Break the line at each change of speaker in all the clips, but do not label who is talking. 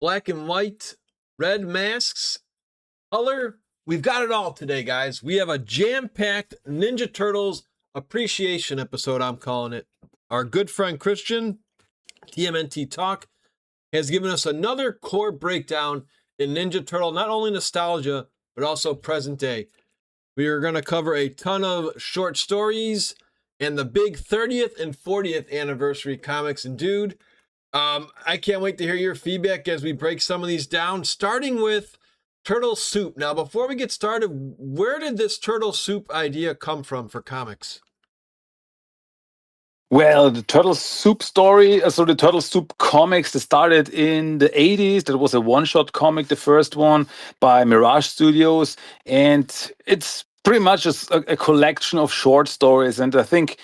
black and white, red masks, color. We've got it all today, guys. We have a jam-packed Ninja Turtles appreciation episode, I'm calling it. Our good friend Christian, TMNTTALK, has given us another core breakdown in Ninja Turtle, not only nostalgia, but also present day. We are going to cover a ton of short stories and the big 30th and 40th anniversary comics. And dude, I can't wait to hear your feedback as we break some of these down, starting with Turtle Soup. Now, before we get started, where did this Turtle Soup idea come from for comics?
Well, the Turtle Soup story, so the Turtle Soup comics, they started in the 80s. That was a one-shot comic, the first one by Mirage Studios. And it's pretty much just a collection of short stories. And I think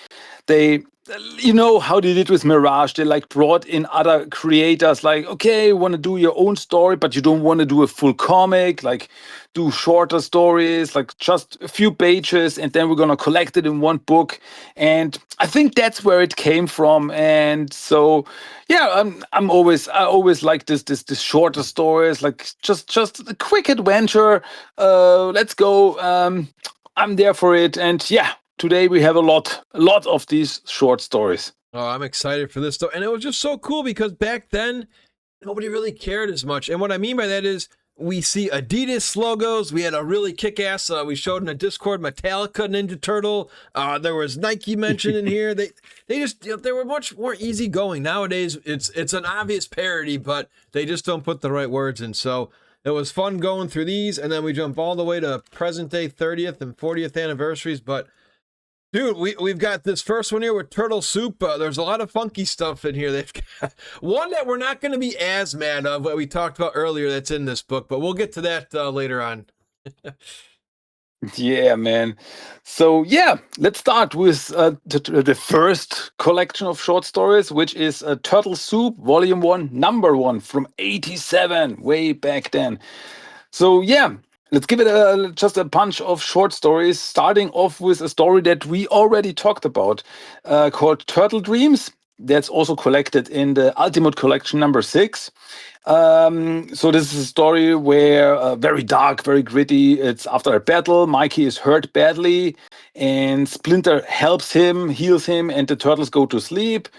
they, how they did with Mirage, they like brought in other creators, like, okay, you want to do your own story, but you don't want to do a full comic, like do shorter stories, like just a few pages, and then we're going to collect it in one book. And I think that's where it came from. And so, yeah, I always like this shorter stories, like just a quick adventure. Let's go. I'm there for it. And yeah, today we have a lot of these short stories.
Oh, I'm excited for this though. And it was just so cool because back then, nobody really cared as much. And what I mean by that is we see Adidas logos. We had a really kick-ass, we showed in a Discord, Metallica Ninja Turtle. There was Nike mentioned in here. They just, they were much more easygoing. Nowadays, it's an obvious parody, but they just don't put the right words in. So it was fun going through these. And then we jump all the way to present day 30th and 40th anniversaries. But dude, we've got this first one here with Turtle Soup. There's a lot of funky stuff in here. They've got one that we're not going to be as mad of, what we talked about earlier that's in this book, but we'll get to that later on.
Yeah, man. So yeah, let's start with the first collection of short stories, which is Turtle Soup, Volume 1, Number 1 from 87, way back then. So yeah, let's give it just a bunch of short stories, starting off with a story that we already talked about, called Turtle Dreams. That's also collected in the Ultimate Collection number 6. So this is a story where very dark, very gritty. It's after a battle. Mikey is hurt badly, and Splinter helps him, heals him, and the turtles go to sleep.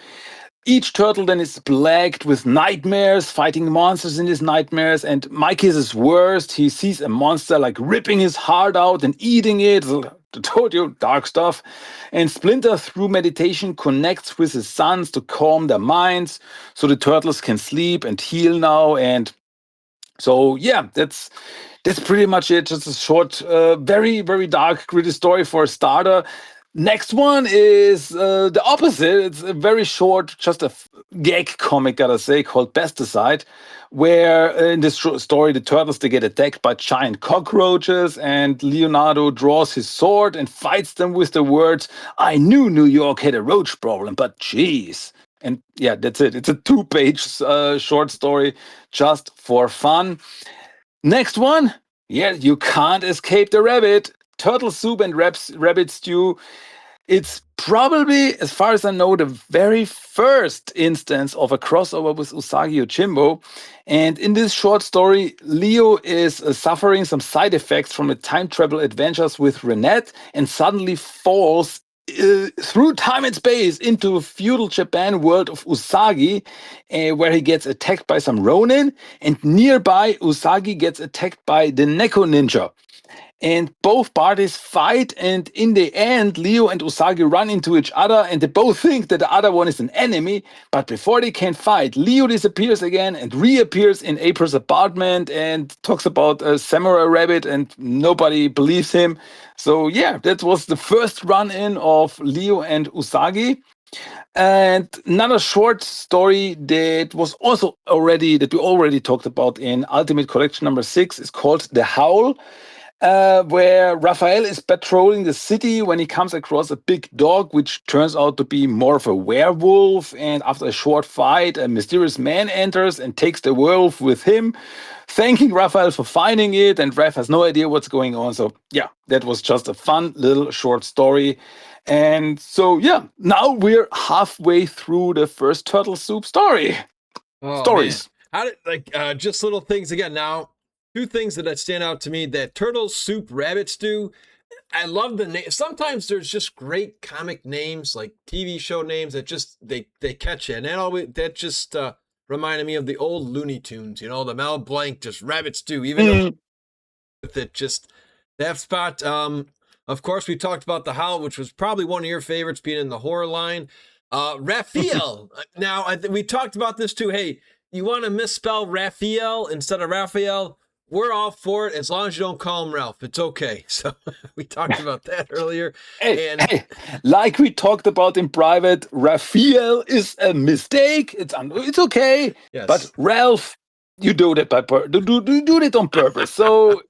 Each turtle then is plagued with nightmares, fighting monsters in his nightmares, and Mikey is his worst. He sees a monster like ripping his heart out and eating it. I told you, dark stuff. And Splinter, through meditation, connects with his sons to calm their minds so the turtles can sleep and heal now. And so, yeah, that's pretty much it. Just a short, very, very dark, gritty story for a starter. Next one is the opposite. It's a very short, just a gag comic, gotta say, called Pesticide, where in this story, the turtles, they get attacked by giant cockroaches, and Leonardo draws his sword and fights them with the words, "I knew New York had a roach problem, but geez." And yeah, that's it. It's a 2-page short story just for fun. Next one. Yeah, you can't escape the rabbit. Turtle Soup and Rabbit Stew. It's probably, as far as I know, the very first instance of a crossover with Usagi Yojimbo. And in this short story, Leo is suffering some side effects from the time travel adventures with Renette and suddenly falls through time and space into feudal Japan world of Usagi, where he gets attacked by some Ronin, and nearby Usagi gets attacked by the Neko Ninja. And both parties fight, and in the end, Leo and Usagi run into each other, and they both think that the other one is an enemy. But before they can fight, Leo disappears again and reappears in April's apartment and talks about a samurai rabbit, and nobody believes him. So yeah, that was the first run-in of Leo and Usagi. And another short story that was also that we already talked about in Ultimate Collection number 6 is called The Howl. Where Raphael is patrolling the city when he comes across a big dog, which turns out to be more of a werewolf. And after a short fight, a mysterious man enters and takes the werewolf with him, thanking Raphael for finding it. And Raph has no idea what's going on. So, yeah, that was just a fun little short story. And so, yeah, now we're halfway through the first Turtle Soup story.
Oh,
Stories.
Man. How did just little things again? Now, two things that stand out to me: that turtle soup rabbit stew. I love the name. Sometimes there's just great comic names, like TV show names that just they catch you, and that just reminded me of the old Looney Tunes. You know, the Mel Blanc just rabbit stew. Even though
Mm.
with it, just that spot. Of course, we talked about the Howl, which was probably one of your favorites, being in the horror line. Raphael. Now, we talked about this too. Hey, you want to misspell Raphael instead of Raphael? We're all for it as long as you don't call him Ralph. It's okay. So we talked about that earlier.
Hey,
And
hey, like we talked about in private, Raphael is a mistake. It's okay. But
yes.
Ralph, you do that do it on purpose. So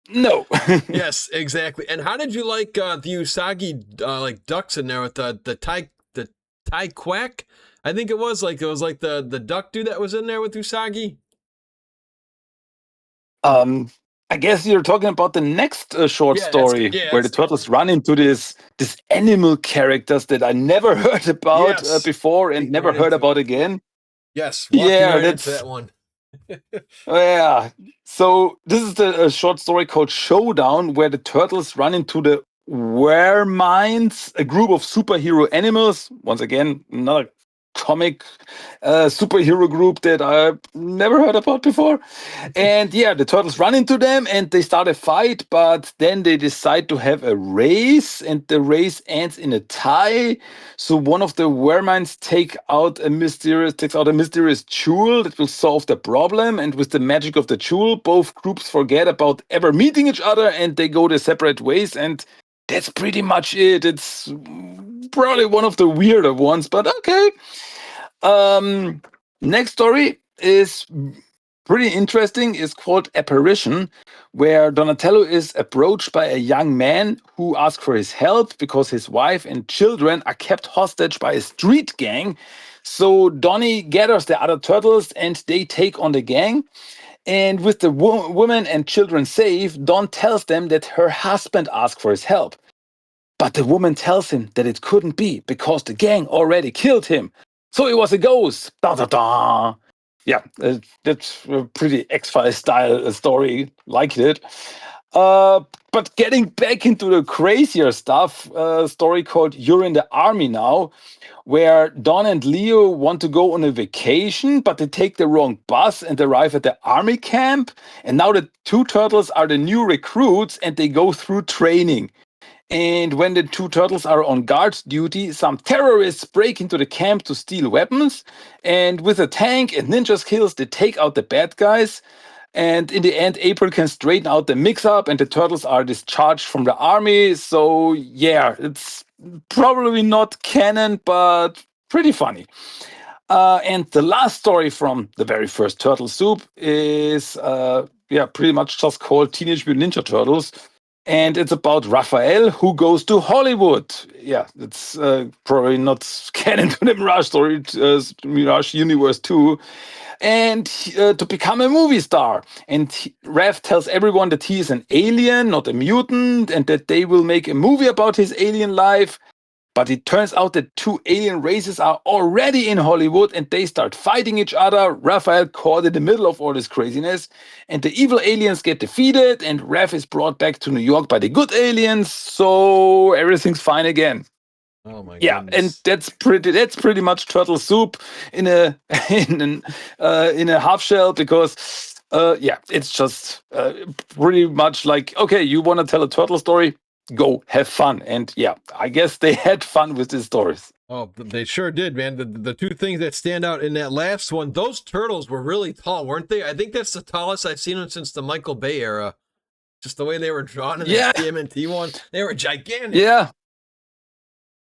no.
Yes, exactly. And how did you like the Usagi like ducks in there with the Thai quack? I think it was like the duck dude that was in there with Usagi.
um, I guess you're talking about the next short story where the turtles run into this animal characters that I never heard about
yes.
before and
Beating
never
right
heard
into it.
about again.
Yes, walking
Yeah,
right into
that's
that one.
yeah. So this is the a short story called Showdown, where the turtles run into the Weremines, a group of superhero animals. Once again, another comic superhero group that I've never heard about before. And yeah, the turtles run into them and they start a fight, but then they decide to have a race, and the race ends in a tie. So one of the Weremines takes out a mysterious jewel that will solve the problem. And with the magic of the jewel, both groups forget about ever meeting each other and they go their separate ways. And that's pretty much it. It's probably one of the weirder ones, but okay. Um, Next story is pretty interesting. It's called Apparition, where Donatello is approached by a young man who asks for his help because his wife and children are kept hostage by a street gang. So Donnie gathers the other turtles and they take on the gang. And with the women and children safe, Don tells them that her husband asked for his help. But the woman tells him that it couldn't be because the gang already killed him. So it was a ghost. Da da da. Yeah, that's a pretty X-Files style story. Liked it. Uh, but getting back into the crazier stuff, a story called You're in the Army Now, where Don and Leo want to go on a vacation, but they take the wrong bus and arrive at the army camp. And now the two turtles are the new recruits and they go through training. And when the two turtles are on guard duty, some terrorists break into the camp to steal weapons. And with a tank and ninja skills, they take out the bad guys. And in the end, April can straighten out the mix up, and the turtles are discharged from the army. So, yeah, it's probably not canon, but pretty funny. And the last story from the very first Turtle Soup is, yeah, pretty much just called Teenage Mutant Ninja Turtles. And it's about Raphael who goes to Hollywood. Yeah, it's probably not canon to the Mirage story, Mirage universe too. And to become a movie star. And Raph tells everyone that he is an alien, not a mutant, and that they will make a movie about his alien life. But it turns out that two alien races are already in Hollywood and they start fighting each other. Raphael caught in the middle of all this craziness, and the evil aliens get defeated, and Raph is brought back to New York by the good aliens, so everything's fine again.
Oh my
Yeah, and
goodness.
that's pretty much turtle soup in a in a half shell because yeah, it's just pretty much like, okay, you want to tell a turtle story, go have fun. And yeah, I guess they had fun with these stories.
Oh, they sure did, man. The two things that stand out in that last one, those turtles were really tall, weren't they? I think that's the tallest I've seen them since the Michael Bay era. Just the way they were drawn in that
Yeah,
TMNT one, they were gigantic.
yeah,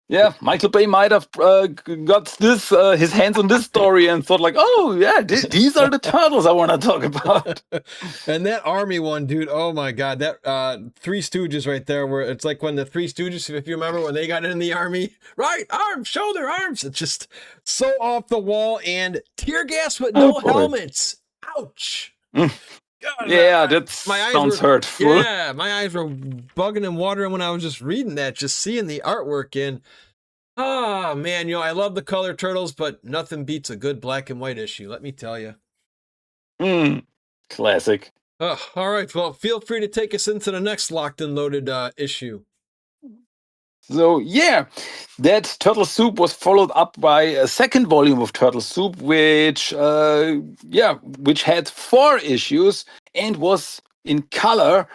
yeah. Michael Bay might have got this his hands on this story and thought like, oh yeah, these are the turtles I want to talk about.
And that army one, dude, oh my god, that Three Stooges right there, where it's like when the Three Stooges, if you remember when they got in the army, right arms, shoulder arms, it's just so off the wall, and tear gas with
Oh
no
boy.
helmets. Ouch.
Mm,
God,
yeah, that
my eyes
sounds
were,
hurtful.
yeah, my eyes were bugging and watering when I was just reading that, just seeing the artwork in. Ah, man, I love the color turtles, but nothing beats a good black and white issue, let me tell you.
Classic.
All right. Well, feel free to take us into the next locked and loaded issue.
So yeah, that Turtle Soup was followed up by a second volume of Turtle Soup, which had 4 issues and was in color.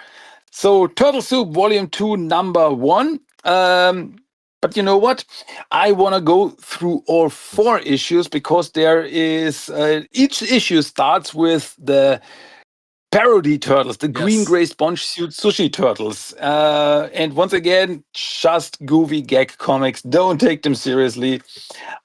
So Turtle Soup Volume 2, Number 1. But you know what? I want to go through all 4 issues because there is each issue starts with the parody turtles, the green
Yes.
gray sponge suit sushi turtles. And once again, just goofy gag comics. Don't take them seriously.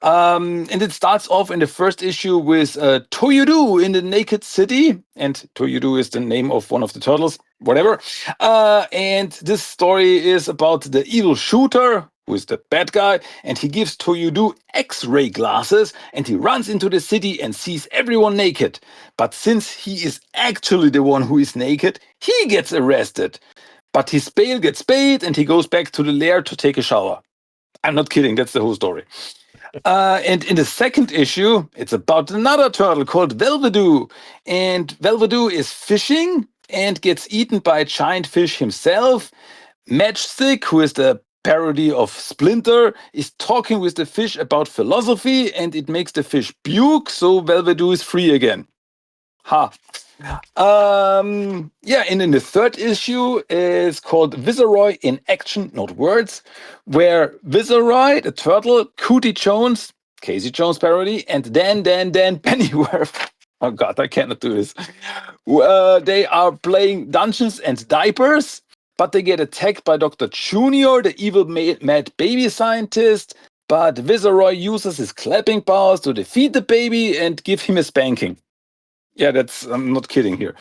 And it starts off in the first issue with Toyodu in the Naked City. And Toyodu is the name of one of the turtles, whatever. And this story is about the evil shooter, who is the bad guy, and he gives Toyodu X-ray glasses and he runs into the city and sees everyone naked. But since he is actually the one who is naked, he gets arrested. But his bail gets paid and he goes back to the lair to take a shower. I'm not kidding, that's the whole story. And in the second issue, it's about another turtle called Velvedu. And Velvedu is fishing and gets eaten by a giant fish himself. Matchstick, who is the parody of Splinter, is talking with the fish about philosophy and it makes the fish puke, so Velvedu is free again. Ha. And in the third issue is called Viceroy in Action, Not Words, where Viceroy, the turtle, Cootie Jones, Casey Jones parody, and Dan Pennyworth. Oh God, I cannot do this. They are playing Dungeons and Diapers, but they get attacked by Dr. Junior, the evil mad baby scientist. But Viceroy uses his clapping powers to defeat the baby and give him a spanking. Yeah, I'm not kidding here.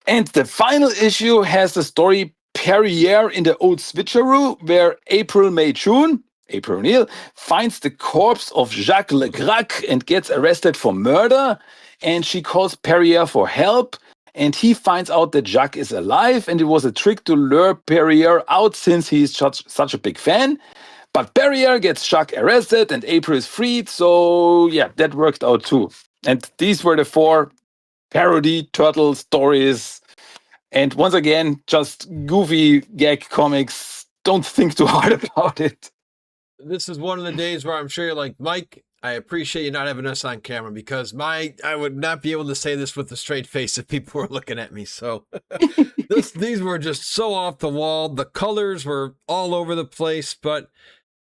And the final issue has the story Perrier in the Old Switcheroo, where April O'Neil, finds the corpse of Jacques Legrac and gets arrested for murder. And she calls Perrier for help. And he finds out that Jacques is alive, and it was a trick to lure Perrier out since he's such a big fan. But Perrier gets Jacques arrested, and April is freed. So yeah, that worked out too. And these were the 4 parody turtle stories. And once again, just goofy gag comics. Don't think too hard about it.
This is one of the days where I'm sure you're like, Mike, I appreciate you not having us on camera because I would not be able to say this with a straight face if people were looking at me. So these were just so off the wall. The colors were all over the place, but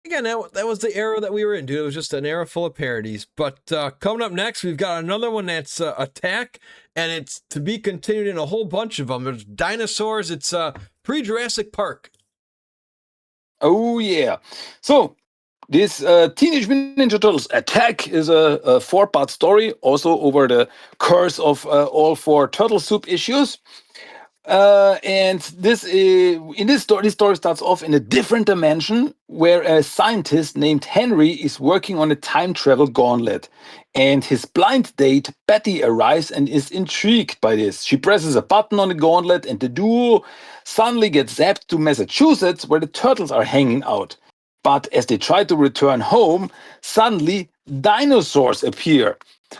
again, that was the era that we were in, dude. It was just an era full of parodies. But coming up next, we've got another one that's Attack, and it's to be continued in a whole bunch of them. There's dinosaurs. It's pre-Jurassic Park.
Oh, yeah. So, this Teenage Mutant Ninja Turtles Attack is a 4-part story, also over the course of all 4 Turtle Soup issues. And this story starts off in a different dimension where a scientist named Henry is working on a time travel gauntlet. And his blind date, Betty, arrives and is intrigued by this. She presses a button on the gauntlet, and the duo suddenly gets zapped to Massachusetts, where the turtles are hanging out. But as they try to return home, suddenly dinosaurs appear.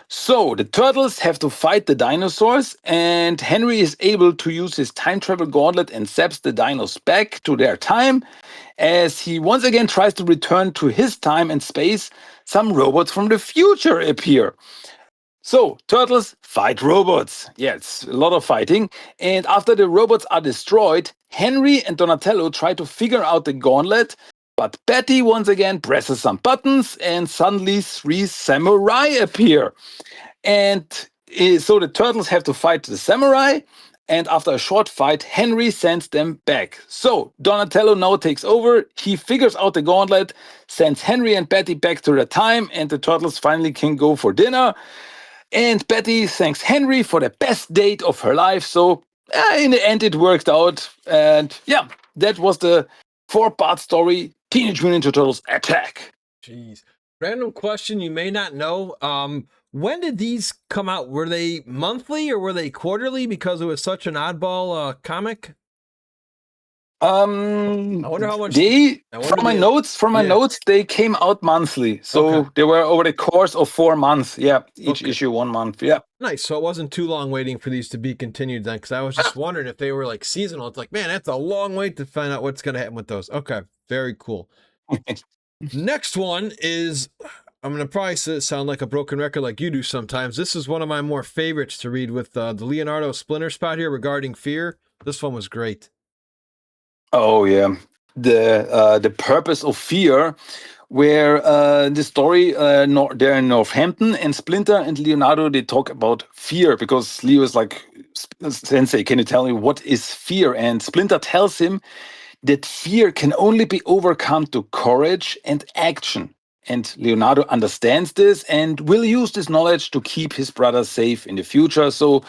So the turtles have to fight the dinosaurs, and Henry is able to use his time travel gauntlet and zaps the dinos back to their time. As he once again tries to return to his time and space, some robots from the future appear. So, turtles fight robots. Yeah, it's a lot of fighting. And after the robots are destroyed, Henry and Donatello try to figure out the gauntlet, but Betty once again presses some buttons, and suddenly 3 samurai appear. And so the turtles have to fight the samurai. And after a short fight, Henry sends them back. So Donatello now takes over. He figures out the gauntlet, sends Henry and Betty back to their time, and the turtles finally can go for dinner. And Betty thanks Henry for the best date of her life. So in the end, it worked out. And yeah, that was the 4-part story Teenage Mutant Ninja Turtles Attack.
Jeez. Random question you may not know. When did these come out? Were they monthly or were they quarterly because it was such an oddball comic? I wonder how much.
They
I wonder
from my
Yeah.
notes, they came out monthly.
Okay.
So they were over the course of 4 months. Yeah, each
Okay.
issue 1 month. Yeah.
Nice. So it wasn't too long waiting for these to be continued then, because I was just wondering if they were like seasonal. It's like, man, that's a long wait to find out what's going to happen with those. Okay. Very cool. Next one is, I'm going to probably sound like a broken record like you do sometimes. This is one of my more favorites to read with the Leonardo Splinter spot here regarding fear. This one was great.
Oh yeah, the purpose of fear, where the story they're in Northampton, and Splinter and Leonardo, they talk about fear because Leo is like, Sensei, can you tell me what is fear? And Splinter tells him that fear can only be overcome through courage and action. And Leonardo understands this and will use this knowledge to keep his brother safe in the future. So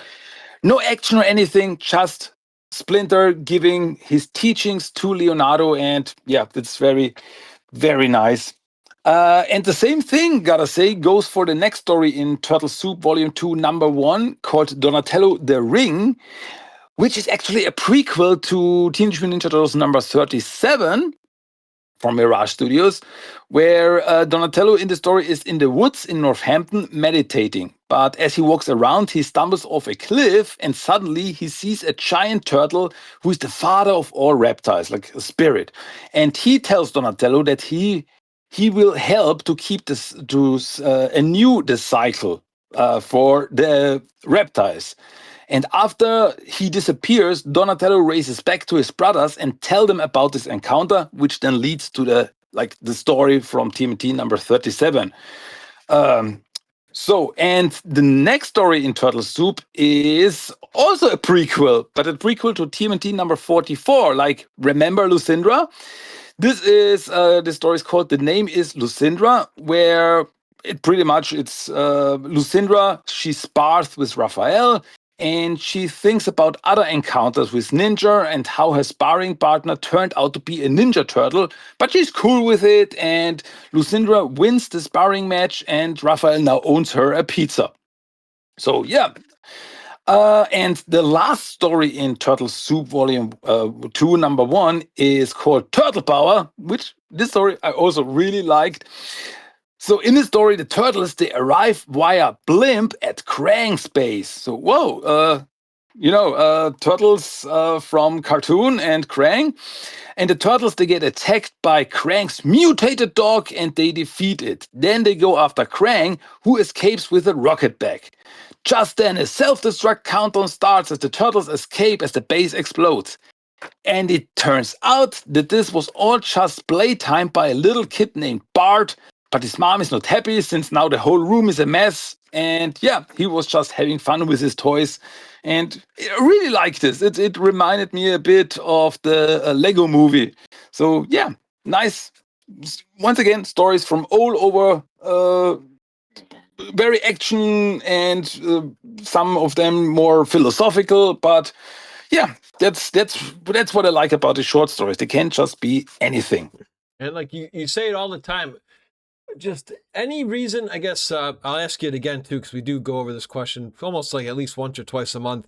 no action or anything, just Splinter giving his teachings to Leonardo. And yeah, that's very, very nice. And the same thing, gotta say, goes for the next story in Turtle Soup Volume 2, number 1, called Donatello the Ring, which is actually a prequel to Teenage Mutant Ninja Turtles number 37 from Mirage Studios, where Donatello in the story is in the woods in Northampton meditating. But as he walks around, he stumbles off a cliff and suddenly he sees a giant turtle who is the father of all reptiles, like a spirit. And he tells Donatello that he will help to keep this to anew the cycle for the reptiles. And after he disappears, Donatello races back to his brothers and tell them about this encounter, which then leads to the story from TMNT number 37. And the next story in Turtle Soup is also a prequel, but a prequel to TMNT number 44. Like, remember Lucindra? The story is called The Name is Lucindra, where it's Lucindra. She spars with Raphael, and she thinks about other encounters with Ninja and how her sparring partner turned out to be a Ninja Turtle, but she's cool with it. And Lucindra wins the sparring match, and Raphael now owns her a pizza. So yeah, and the last story in Turtle Soup Volume 2, number 1, is called Turtle Power, which this story I also really liked. So in this story, the turtles, they arrive via blimp at Krang space. So whoa, turtles from Cartoon and Krang. And the turtles, they get attacked by Krang's mutated dog and they defeat it. Then they go after Krang, who escapes with a rocket bag. Just then, a self-destruct countdown starts as the turtles escape as the base explodes. And it turns out that this was all just playtime by a little kid named Bart, but his mom is not happy since now the whole room is a mess. And yeah, he was just having fun with his toys. And I really liked this. It reminded me a bit of the Lego movie. So yeah, nice. Once again, stories from all over, very action and some of them more philosophical, but yeah, that's what I like about the short stories. They can't just be anything.
And like you say it all the time. Just any reason, I guess I'll ask you it again too, because we do go over this question almost like at least once or twice a month.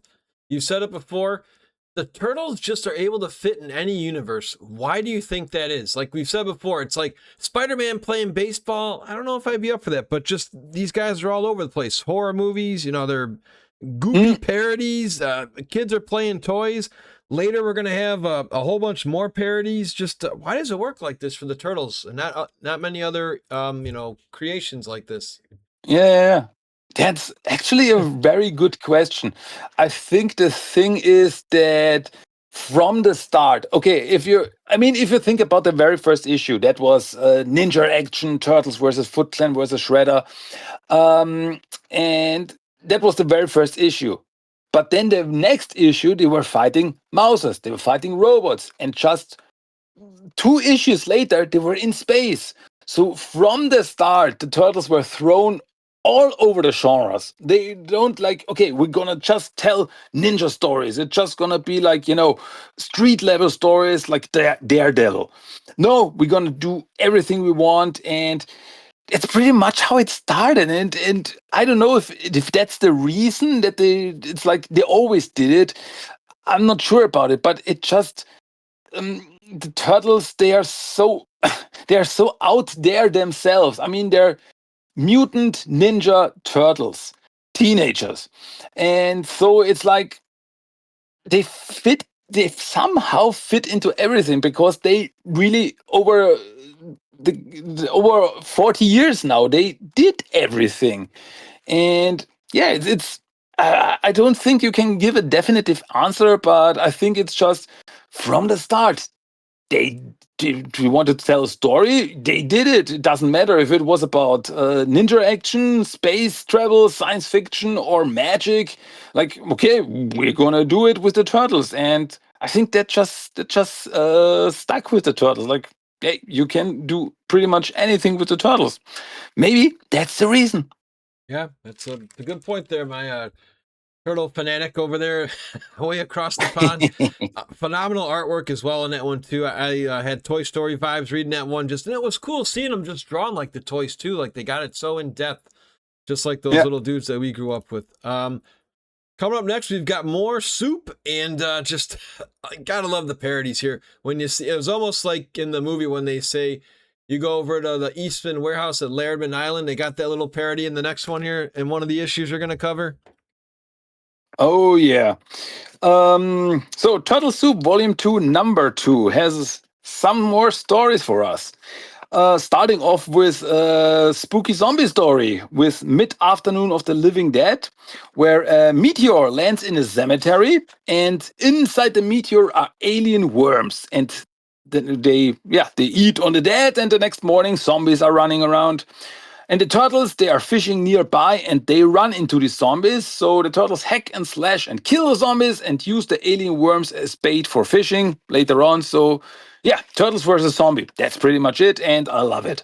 You've said it before. The turtles just are able to fit in any universe. Why do you think that is? Like we've said before, it's like Spider-Man playing baseball. I don't know if I'd be up for that, but just these guys are all over the place. Horror movies, they're goofy parodies. Kids are playing toys. Later, we're gonna have a whole bunch more parodies. Just why does it work like this for the turtles and not many other creations like this?
Yeah, that's actually a very good question. I think the thing is that from the start, okay, if you think about the very first issue, that was Ninja Action, Turtles versus Foot Clan versus Shredder, and that was the very first issue. But then the next issue, they were fighting mouses, they were fighting robots, and just 2 issues later, they were in space. So from the start, the turtles were thrown all over the genres. They don't like, okay, we're gonna just tell ninja stories. It's just gonna be like, street level stories like Daredevil. No, we're gonna do everything we want. And it's pretty much how it started. And I don't know if that's the reason that it's like they always did it. I'm not sure about it, but it just the turtles, they are so they are so out there themselves. I mean, they're mutant ninja turtles, teenagers, and so it's like they somehow fit into everything because they really over 40 years now they did everything. And yeah, it's I don't think you can give a definitive answer, but I think it's just from the start they do you want to tell a story? They did it. It doesn't matter if it was about ninja action, space travel, science fiction, or magic. Like, okay, we're gonna do it with the turtles, and I think that just stuck with the turtles. Like, hey, you can do pretty much anything with the turtles. Maybe that's the reason.
Yeah, that's a good point there, my turtle fanatic over there, way across the pond. Phenomenal artwork as well in that one too. I had Toy Story vibes reading that one. Just and it was cool seeing them just drawn like the toys too. Like they got it so in depth, just like those
Yeah.
little dudes that we grew up with. Coming up next, we've got more soup and just I gotta love the parodies here. When you see, it was almost like in the movie when they say you go over to the Eastman warehouse at Lairdman Island. They got that little parody in the next one here, and one of the issues you're gonna cover.
Oh yeah. So Turtle Soup Volume 2, Number 2 has some more stories for us. Starting off with a spooky zombie story with Mid-Afternoon of the Living Dead, where a meteor lands in a cemetery, and inside the meteor are alien worms, and then they eat on the dead, and the next morning zombies are running around. And the turtles, they are fishing nearby and they run into the zombies. So the turtles hack and slash and kill the zombies and use the alien worms as bait for fishing later on. So yeah, turtles versus zombie. That's pretty much it. And I love it.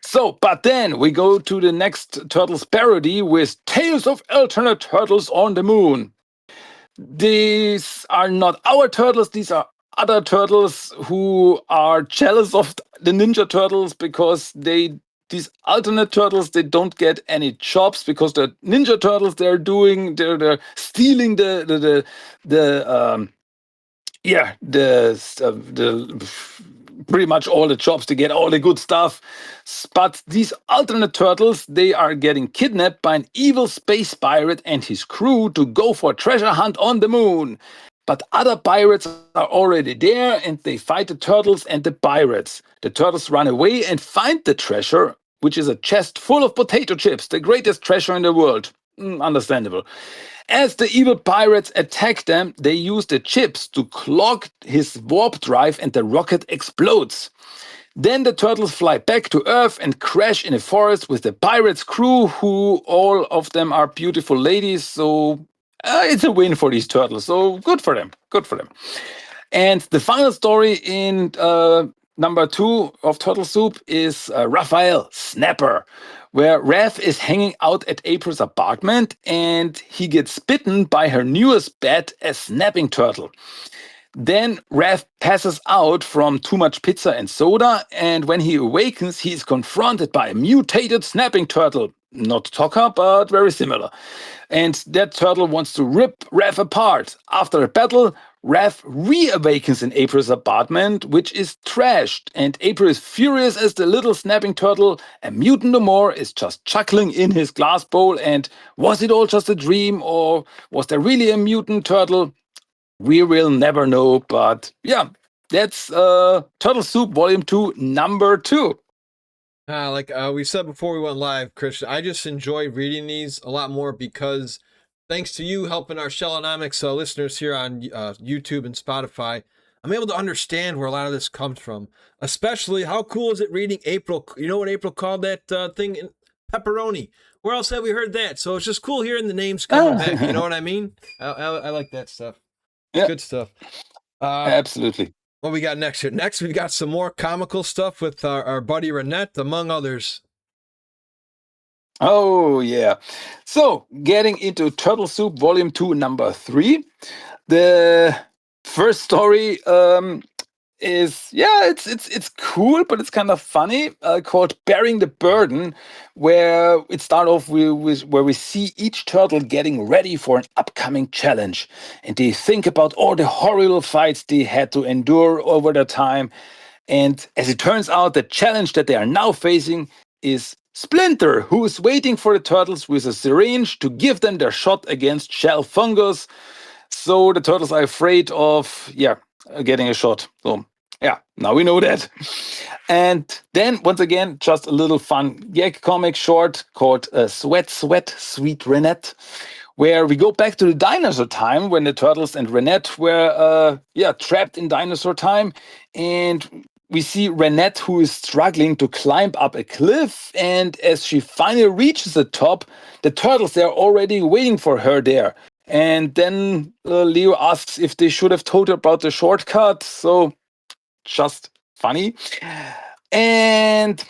So, but then we go to the next Turtles parody with Tales of Alternate Turtles on the Moon. These are not our turtles, these are other turtles who are jealous of the Ninja Turtles because these alternate turtles they don't get any jobs because the Ninja Turtles they're stealing the yeah the pretty much all the jobs to get all the good stuff. But these alternate turtles they are getting kidnapped by an evil space pirate and his crew to go for a treasure hunt on the moon. But other pirates are already there and they fight the turtles and the pirates. The turtles run away and find the treasure, which is a chest full of potato chips, the greatest treasure in the world. Understandable. As the evil pirates attack them, they use the chips to clog his warp drive and the rocket explodes. Then the turtles fly back to Earth and crash in a forest with the pirates' crew, who all of them are beautiful ladies. So it's a win for these turtles. So good for them. Good for them. And the final story in number 2 of Turtle Soup is Raphael Snapper, where Raph is hanging out at April's apartment and he gets bitten by her newest pet, a snapping turtle. Then Raph passes out from too much pizza and soda, and when he awakens, he is confronted by a mutated snapping turtle. Not Tokka, but very similar. And that turtle wants to rip Raph apart. After a battle, Raph reawakens in April's apartment, which is trashed. And April is furious as the little snapping turtle, a mutant no more, is just chuckling in his glass bowl. And was it all just a dream, or was there really a mutant turtle? We will never know, but yeah, that's Turtle Soup Volume 2, Number 2.
Like we said before we went live, Christian, I just enjoy reading these a lot more because thanks to you helping our Shellonomics listeners here on YouTube and Spotify, I'm able to understand where a lot of this comes from. Especially, how cool is it reading April? You know what April called that thing? Pepperoni. Where else have we heard that? So it's just cool hearing the names coming back. You know what I mean? I like that stuff.
Yeah,
Good stuff. Uh,
absolutely.
what we got next here? Next, we've got some more comical stuff with our buddy Renette, among others.
Oh, yeah. So, getting into Turtle Soup Volume 2, Number 3. The first story is, yeah, it's cool, but it's kind of funny. Called Bearing the Burden, where it start off with where we see each turtle getting ready for an upcoming challenge, and they think about all the horrible fights they had to endure over the time. And as it turns out, the challenge that they are now facing is Splinter, who is waiting for the turtles with a syringe to give them their shot against shell fungus. So the turtles are afraid of, yeah, getting a shot. So yeah, now we know that. And then once again, just a little fun gag comic short called Sweat, Sweat, Sweet Renette, where we go back to the dinosaur time when the turtles and Renette were, yeah, trapped in dinosaur time. And we see Renette, who is struggling to climb up a cliff. And as she finally reaches the top, the turtles, they're already waiting for her there. And then Leo asks if they should have told her about the shortcut. So just funny. And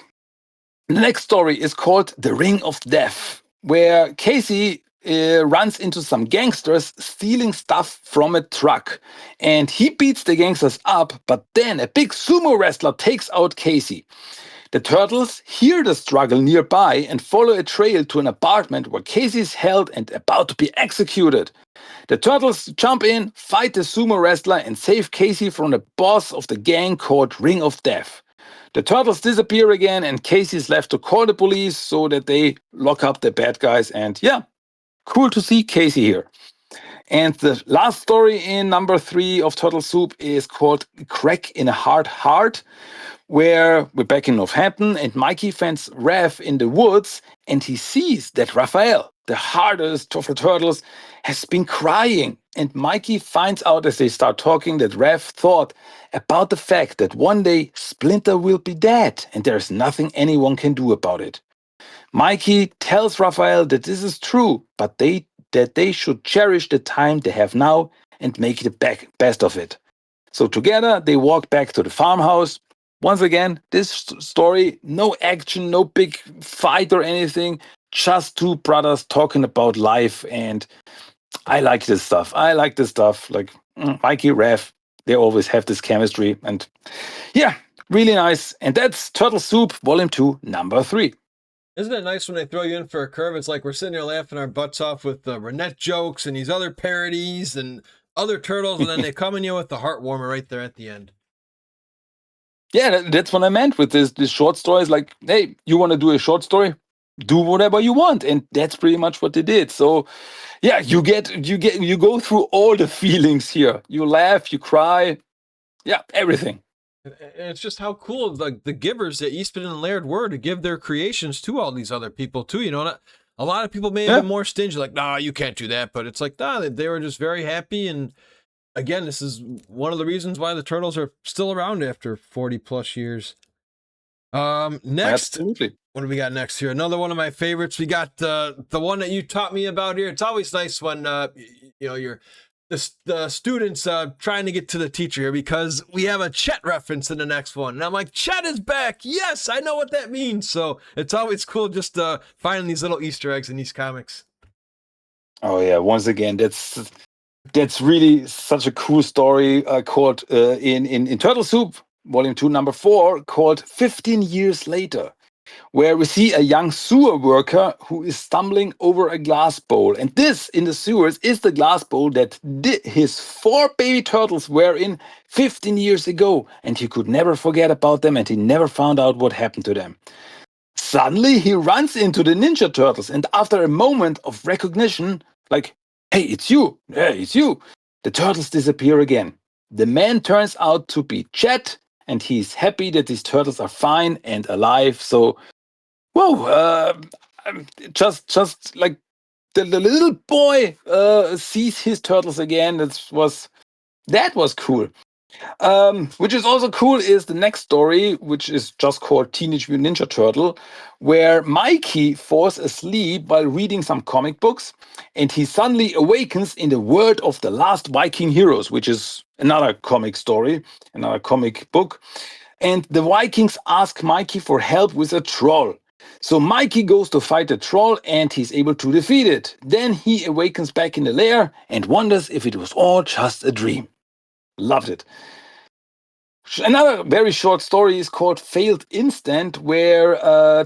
the next story is called The Ring of Death, where Casey runs into some gangsters stealing stuff from a truck. And he beats the gangsters up, but then a big sumo wrestler takes out Casey. The turtles hear the struggle nearby and follow a trail to an apartment where Casey is held and about to be executed. The turtles jump in, fight the sumo wrestler, and save Casey from the boss of the gang called Ring of Death. The turtles disappear again, and Casey is left to call the police so that they lock up the bad guys. And yeah, cool to see Casey here. And the last story in number 3 of Turtle Soup is called Crack in a Hard Heart, where we're back in Northampton and Mikey finds Raph in the woods and he sees that Raphael, the hardest of the turtles, has been crying. And Mikey finds out as they start talking that Raph thought about the fact that one day Splinter will be dead and there's nothing anyone can do about it. Mikey tells Raphael that this is true, but that they should cherish the time they have now and make the best of it. So together they walk back to the farmhouse. Once again, this story, no action, no big fight or anything, just two brothers talking about life. And I like this stuff. I like this stuff. Like Mikey, Raph, they always have this chemistry. And yeah, really nice. And that's Turtle Soup, Volume 2, Number 3.
Isn't it nice when they throw you in for a curve? It's like we're sitting here laughing our butts off with Renette jokes and these other parodies and other turtles, and then they come in you with the heartwarmer right there at the end.
Yeah, that's what I meant with this short story. Is like, hey, you want to do a short story? Do whatever you want, and that's pretty much what they did. So, yeah, you go through all the feelings here. You laugh, you cry, yeah, everything.
And it's just how cool the givers that Eastman and Laird were to give their creations to all these other people too. You know, a lot of people may have
Yeah,
been more stingy, like, nah, you can't do that. But it's like, nah, they were just very happy. And again, this is one of the reasons why the turtles are still around after 40 plus years. Next,
absolutely.
what do we got next here? Another one of my favorites. We got the one that you taught me about here. It's always nice when you know you're the students trying to get to the teacher here, because we have a Chet reference in the next one, and I'm like, Chet is back. Yes, I know what that means. So it's always cool just finding these little Easter eggs in these comics.
Oh yeah, once again, that's really such a cool story called in Turtle Soup, Volume 2, Number 4, called 15 Years Later, where we see a young sewer worker who is stumbling over a glass bowl. And this in the sewers is the glass bowl that his 4 baby turtles were in 15 years ago. And he could never forget about them and he never found out what happened to them. Suddenly he runs into the Ninja Turtles, and after a moment of recognition, like, hey, it's you, yeah, it's you, the turtles disappear again. The man turns out to be Chet, and he's happy that these turtles are fine and alive. So whoa, just like the little boy sees his turtles again. That was cool. Which is also cool is the next story, which is just called Teenage Mutant Ninja Turtle, where Mikey falls asleep while reading some comic books, and he suddenly awakens in the world of the Last Viking Heroes, which is another comic story, another comic book. And the Vikings ask Mikey for help with a troll. So Mikey goes to fight the troll and he's able to defeat it. Then he awakens back in the lair and wonders if it was all just a dream. Loved it. Another very short story is called Failed Instant, where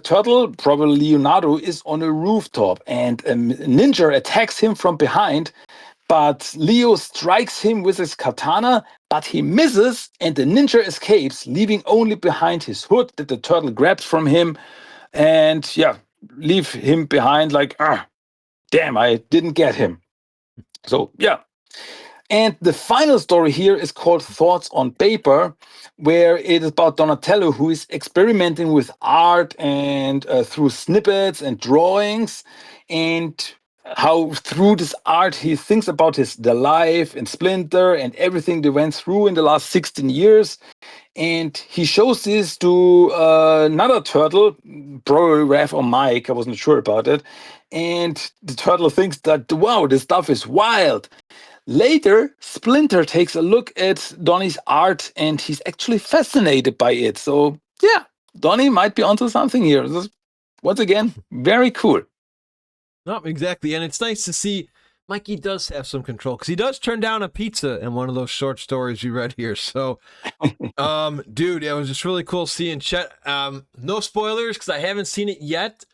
Turtle, probably Leonardo, is on a rooftop and a ninja attacks him from behind. But Leo strikes him with his katana, but he misses and the ninja escapes, leaving only behind his hood that the turtle grabs from him. And yeah, leave him behind like, ah, damn, I didn't get him. So yeah, and the final story here is called Thoughts on Paper, where it is about Donatello, who is experimenting with art and through snippets and drawings, and how through this art he thinks about the life and Splinter and everything they went through in the last 16 years. And he shows this to another turtle, probably Raph or Mike, I wasn't sure about it. And the turtle thinks that, wow, this stuff is wild. Later, Splinter takes a look at Donnie's art and he's actually fascinated by it. So, yeah, Donnie might be onto something here. This is, once again, very cool.
No, exactly. And it's nice to see Mikey does have some control because he does turn down a pizza in one of those short stories you read here. So, dude, it was just really cool seeing Chet. No spoilers because I haven't seen it yet,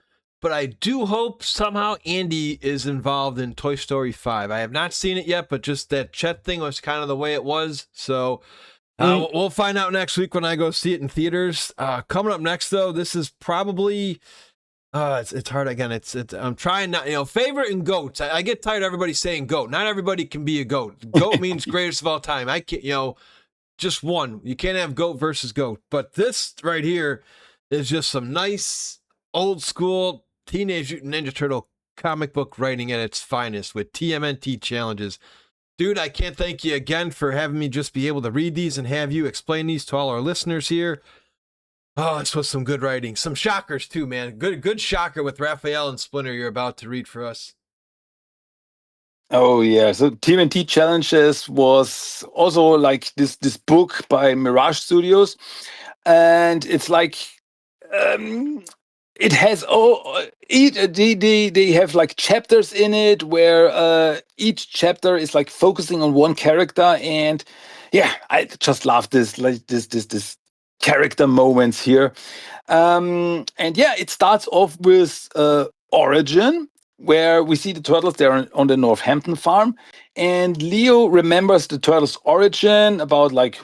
but I do hope somehow Andy is involved in Toy Story 5. I have not seen it yet, but just that Chet thing was kind of the way it was. So, we'll find out next week when I go see it in theaters. Coming up next, though, this is probably. It's hard again. It's I'm trying not, favorite and goats. I get tired of everybody saying goat. Not everybody can be a goat. Goat means greatest of all time. I can't, just one. You can't have goat versus goat. But this right here is just some nice old school Teenage Mutant Ninja Turtle comic book writing at its finest with TMNT challenges. Dude, I can't thank you again for having me just be able to read these and have you explain these to all our listeners here. Oh, this was some good writing. Some shockers too, man. Good shocker with Raphael and Splinter you're about to read for us.
Oh yeah, so TMNT Challenges was also like this book by Mirage Studios, and it's like it has they have like chapters in it where each chapter is like focusing on one character, and yeah, I just love this character moments here. And yeah, it starts off with Origin, where we see the turtles there on the Northampton farm, and Leo remembers the turtles' origin about like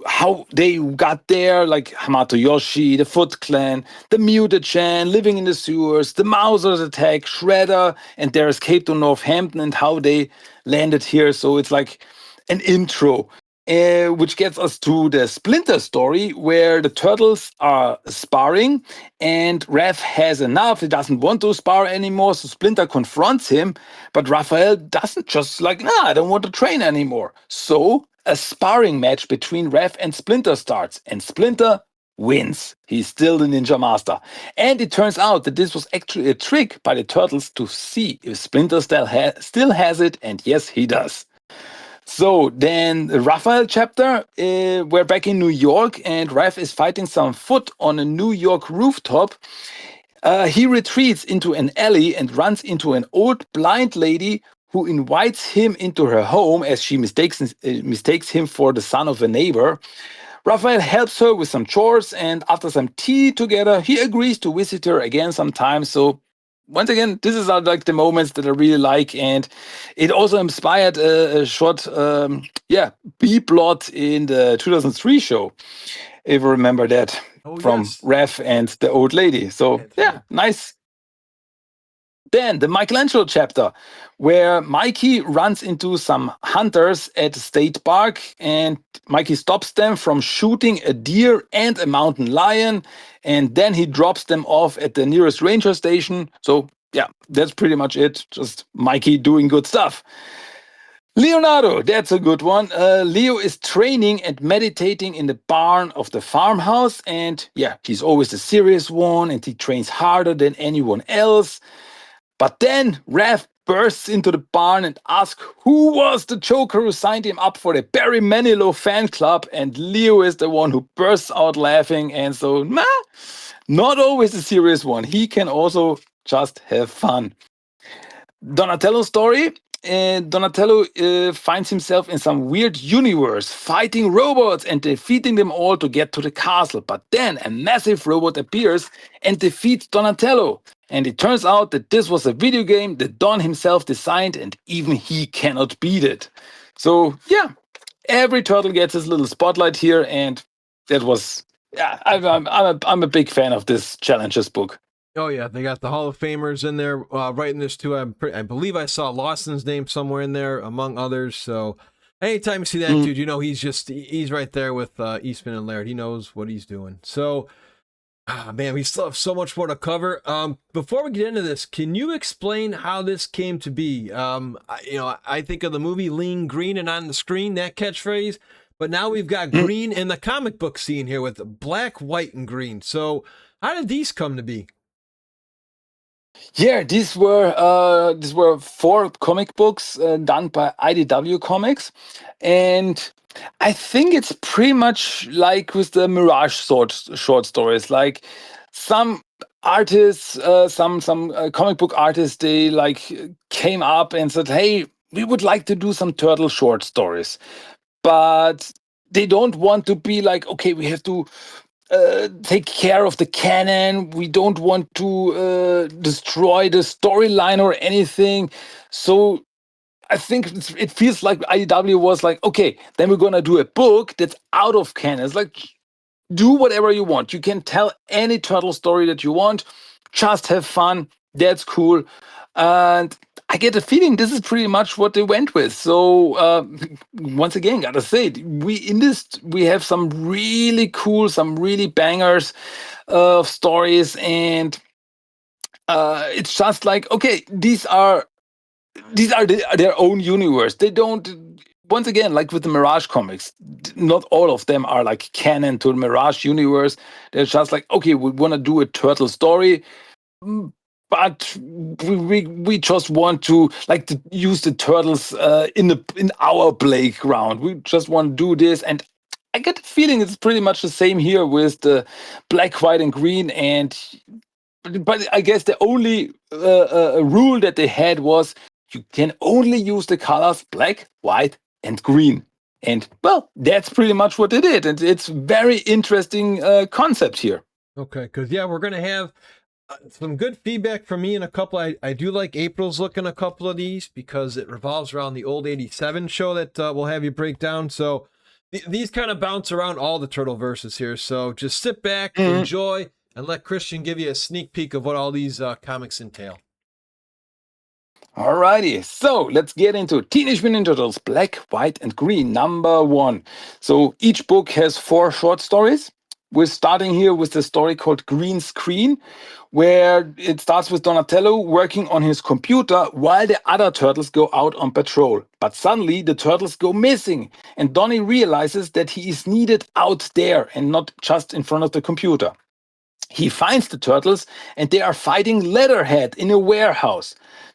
how they got there, like Hamato Yoshi, the Foot Clan, the Mutagen living in the sewers, the Mausers attack, Shredder, and their escape to Northampton, and how they landed here. So it's like an intro, which gets us to the Splinter story, where the turtles are sparring, and Raph has enough. He doesn't want to spar anymore, so Splinter confronts him. But Raphael doesn't, just like, nah, I don't want to train anymore. So a sparring match between Raph and Splinter starts, and Splinter wins. He's still the Ninja Master. And it turns out that this was actually a trick by the turtles to see if Splinter still has it, and yes, he does. So then the Raphael chapter, we're back in New York, and Raph is fighting some foot on a New York rooftop. He retreats into an alley and runs into an old blind lady who invites him into her home as she mistakes him for the son of a neighbor. Raphael helps her with some chores, and after some tea together, he agrees to visit her again sometime. So once again, this is like the moments that I really like, and it also inspired a short, B plot in the 2003 show, if you remember that,
Oh,
from
yes.
Raph and the old lady. So
That's
yeah,
right.
nice. Then the Michelangelo chapter, where Mikey runs into some hunters at the state park, and Mikey stops them from shooting a deer and a mountain lion, and then he drops them off at the nearest ranger station. So yeah, that's pretty much it. Just Mikey doing good stuff. Leonardo, that's a good one. Leo is training and meditating in the barn of the farmhouse, and yeah, he's always the serious one, and he trains harder than anyone else. But then Raph bursts into the barn and asks who was the Joker who signed him up for the Barry Manilow fan club, and Leo is the one who bursts out laughing, and so, not always a serious one. He can also just have fun. Donatello's story and Donatello finds himself in some weird universe, fighting robots and defeating them all to get to the castle. But then a massive robot appears and defeats Donatello. And it turns out that this was a video game that Don himself designed, and even he cannot beat it. So, yeah, every turtle gets his little spotlight here, and that was, yeah, I'm a big fan of this challenges book.
Oh yeah, they got the Hall of Famers in there writing this too. I believe I saw Lawson's name somewhere in there, among others. So anytime you see that
Mm.
dude, you know he's right there with Eastman and Laird. He knows what he's doing. So man, we still have so much more to cover. Before we get into this, can you explain how this came to be? I think of the movie Lean Green and on the screen, that catchphrase, but now we've got
Mm.
green in the comic book scene here with black, white, and green. So how did these come to be?
Yeah, these were four comic books done by IDW Comics, and I think it's pretty much like with the Mirage short stories. Like some artists, some comic book artists, they like came up and said, "Hey, we would like to do some turtle short stories," but they don't want to be like, "Okay, we have to take care of the canon. We don't want to destroy the storyline or anything." So I think it feels like IDW was like, okay, then we're gonna do a book that's out of canon. It's like, do whatever you want. You can tell any turtle story that you want. Just have fun. That's cool. And I get the feeling this is pretty much what they went with. So once again, gotta say, we have some really cool, some really bangers of stories, and it's just like, okay, these are their own universe. They don't. Once again, like with the Mirage comics, not all of them are like canon to the Mirage universe. They're just like, okay, we want to do a turtle story, mm, but we just want to like to use the turtles in our playground. We just want to do this, and I get the feeling it's pretty much the same here with the black, white, and green. And but I guess the only rule that they had was you can only use the colors black, white, and green. And well, that's pretty much what they did. And it's very interesting concept here.
Okay, because yeah, we're gonna have some good feedback from me in a couple. I do like April's look in a couple of these because it revolves around the old '87 show that we'll have you break down. So these kind of bounce around all the turtle verses here. So just sit back,
Mhm.
enjoy, and let Christian give you a sneak peek of what all these comics entail.
Alrighty, so let's get into Teenage Mutant Ninja Turtles Black, White, and Green #1. So each book has four short stories. We're starting here with the story called Green Screen, where it starts with Donatello working on his computer while the other turtles go out on patrol. But suddenly the turtles go missing, and Donnie realizes that he is needed out there and not just in front of the computer. He finds the turtles and they are fighting Leatherhead in a warehouse.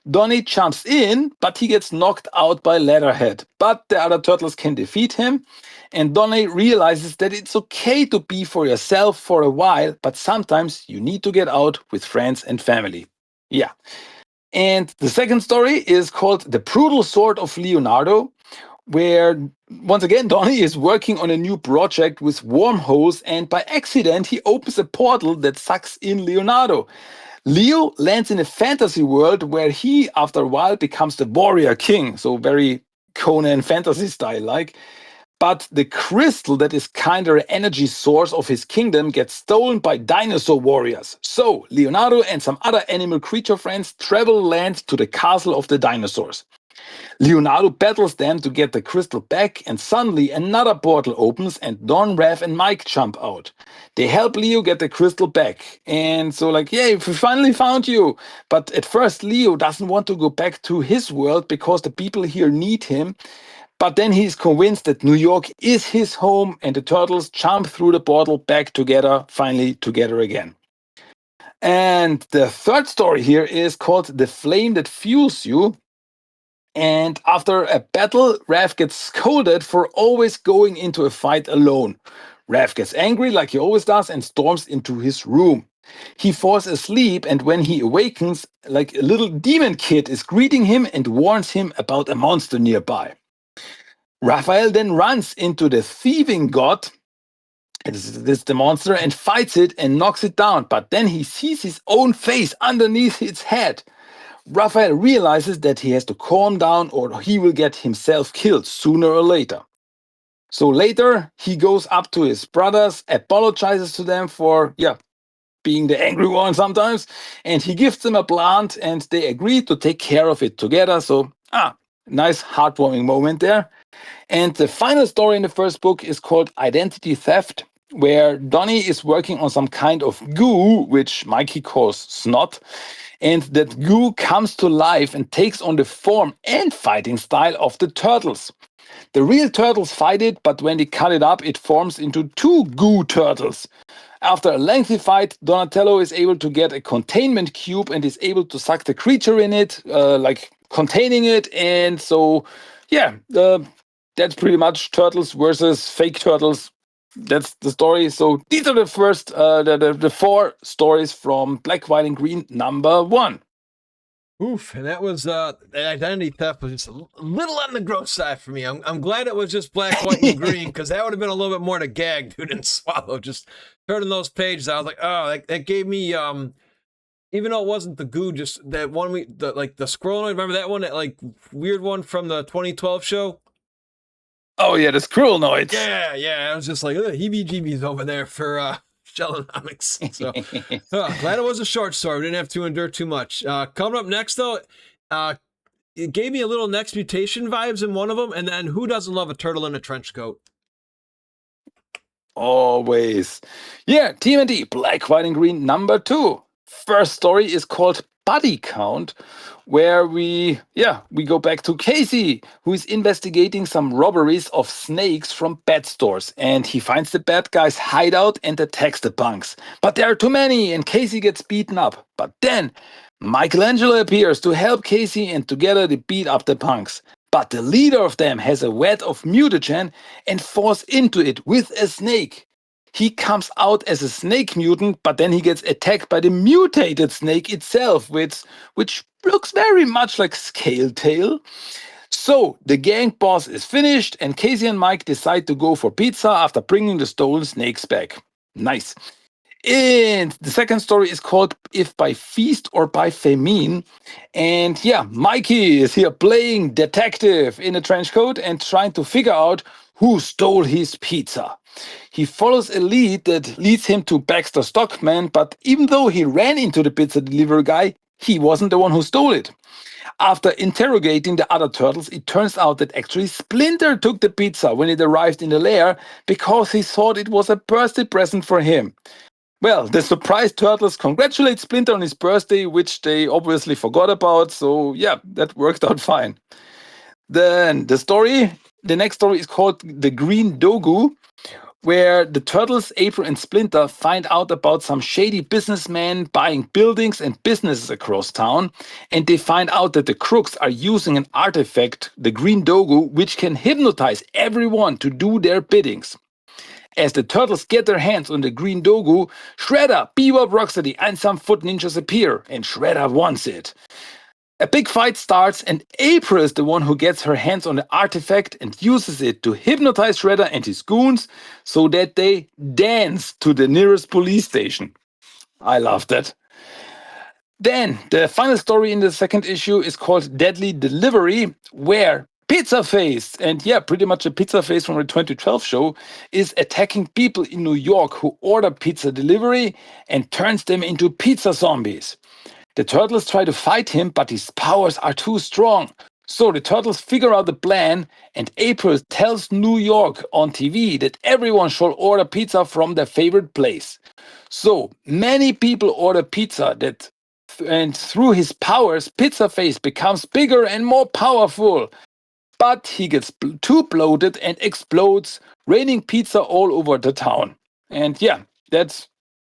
Donnie jumps in, but he gets knocked out by Leatherhead. But the other turtles can defeat him, and Donnie realizes that it's okay to be for yourself for a while, but sometimes you need to get out with friends and family. Yeah. And the second story is called The Brutal Sword of Leonardo, where once again Donnie is working on a new project with wormholes, and by accident he opens a portal that sucks in Leonardo. Leo lands in a fantasy world where he, after a while, becomes the warrior king, so very Conan fantasy style like. But the crystal that is kind of the energy source of his kingdom gets stolen by dinosaur warriors. So Leonardo and some other animal creature friends travel land to the castle of the dinosaurs. Leonardo battles them to get the crystal back, and suddenly another portal opens, and Don, Rev, and Mike jump out. They help Leo get the crystal back. And so, like, yay, we finally found you. But at first, Leo doesn't want to go back to his world because the people here need him. But then he's convinced that New York is his home, and the turtles jump through the portal back together, finally together again. And the third story here is called The Flame That Fuels You. And after a battle, Raph gets scolded for always going into a fight alone. Raph gets angry like he always does and storms into his room. He falls asleep, and when he awakens, like a little demon kid is greeting him and warns him about a monster nearby. Raphael then runs into the thieving god, this the monster, and fights it and knocks it down. But then he sees his own face underneath its head. Raphael realizes that he has to calm down or he will get himself killed sooner or later. So later, he goes up to his brothers, apologizes to them for, being the angry one sometimes, and he gives them a plant and they agree to take care of it together. So, nice heartwarming moment there. And the final story in the first book is called Identity Theft, where Donnie is working on some kind of goo, which Mikey calls snot. And that goo comes to life and takes on the form and fighting style of the turtles. The real turtles fight it, but when they cut it up, it forms into two goo turtles. After a lengthy fight, Donatello is able to get a containment cube and is able to suck the creature in it, like containing it. And so, that's pretty much turtles versus fake turtles. That's the story. So these are the first, the four stories from Black, White, and Green #1.
Oof, and that was the identity theft was just a little on the gross side for me. I'm glad it was just black, white, and green, because that would have been a little bit more to gag, dude, and swallow. Just turning those pages, I was like, oh, that gave me even though it wasn't the goo, just that one the scroll. Remember that one, that like weird one from the 2012 show?
Oh yeah, the squirrel noise.
Yeah. I was just like, heebie-jeebies over there for Shellonomics. So glad it was a short story. We didn't have to endure too much. Coming up next, though, it gave me a little Next Mutation vibes in one of them, and then who doesn't love a turtle in a trench coat?
Always. Yeah, TMNT, Black, White, and Green #2. First story is called Body Count, where we go back to Casey, who is investigating some robberies of snakes from pet stores. And he finds the bad guy's hideout and attacks the punks. But there are too many, and Casey gets beaten up. But then Michelangelo appears to help Casey, and together they beat up the punks. But the leader of them has a vat of mutagen and falls into it with a snake. He comes out as a snake mutant, but then he gets attacked by the mutated snake itself, which looks very much like Scaletail. So the gang boss is finished, and Casey and Mike decide to go for pizza after bringing the stolen snakes back. Nice. And the second story is called If by Feast or by Famine. And Mikey is here playing detective in a trench coat and trying to figure out who stole his pizza. He follows a lead that leads him to Baxter Stockman, but even though he ran into the pizza delivery guy, he wasn't the one who stole it. After interrogating the other turtles, it turns out that actually Splinter took the pizza when it arrived in the lair because he thought it was a birthday present for him. Well, the surprised turtles congratulate Splinter on his birthday, which they obviously forgot about. So that worked out fine. Then the next story is called The Green Dogu, where the turtles, April and Splinter, find out about some shady businessmen buying buildings and businesses across town. And they find out that the crooks are using an artifact, the Green Dogu, which can hypnotize everyone to do their biddings. As the turtles get their hands on the Green Dogu, Shredder, Bebop, Rocksteady, and some foot ninjas appear, and Shredder wants it. A big fight starts, and April is the one who gets her hands on the artifact and uses it to hypnotize Shredder and his goons so that they dance to the nearest police station. I love that. Then, the final story in the second issue is called Deadly Delivery, where Pizza Face, and pretty much a Pizza Face from the 2012 show, is attacking people in New York who order pizza delivery and turns them into pizza zombies. The turtles try to fight him, but his powers are too strong. So the turtles figure out the plan, and April tells New York on TV that everyone shall order pizza from their favorite place. So many people order pizza and through his powers, Pizza Face becomes bigger and more powerful. But he gets too bloated and explodes, raining pizza all over the town. And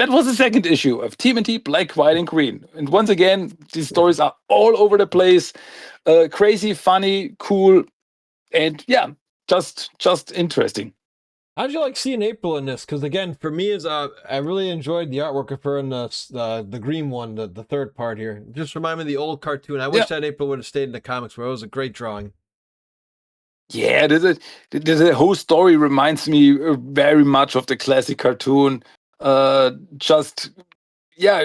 that was the second issue of TMNT Black, White, and Green. And once again, these stories are all over the place, crazy, funny, cool, and just interesting.
How'd you like seeing April in this? Because again, for me, is I really enjoyed the artwork of her in the green one, the third part here. Just remind me of the old cartoon. I
Yeah.
wish that April would have stayed in the comics, where it was a great drawing.
Yeah, the whole story reminds me very much of the classic cartoon. Just yeah,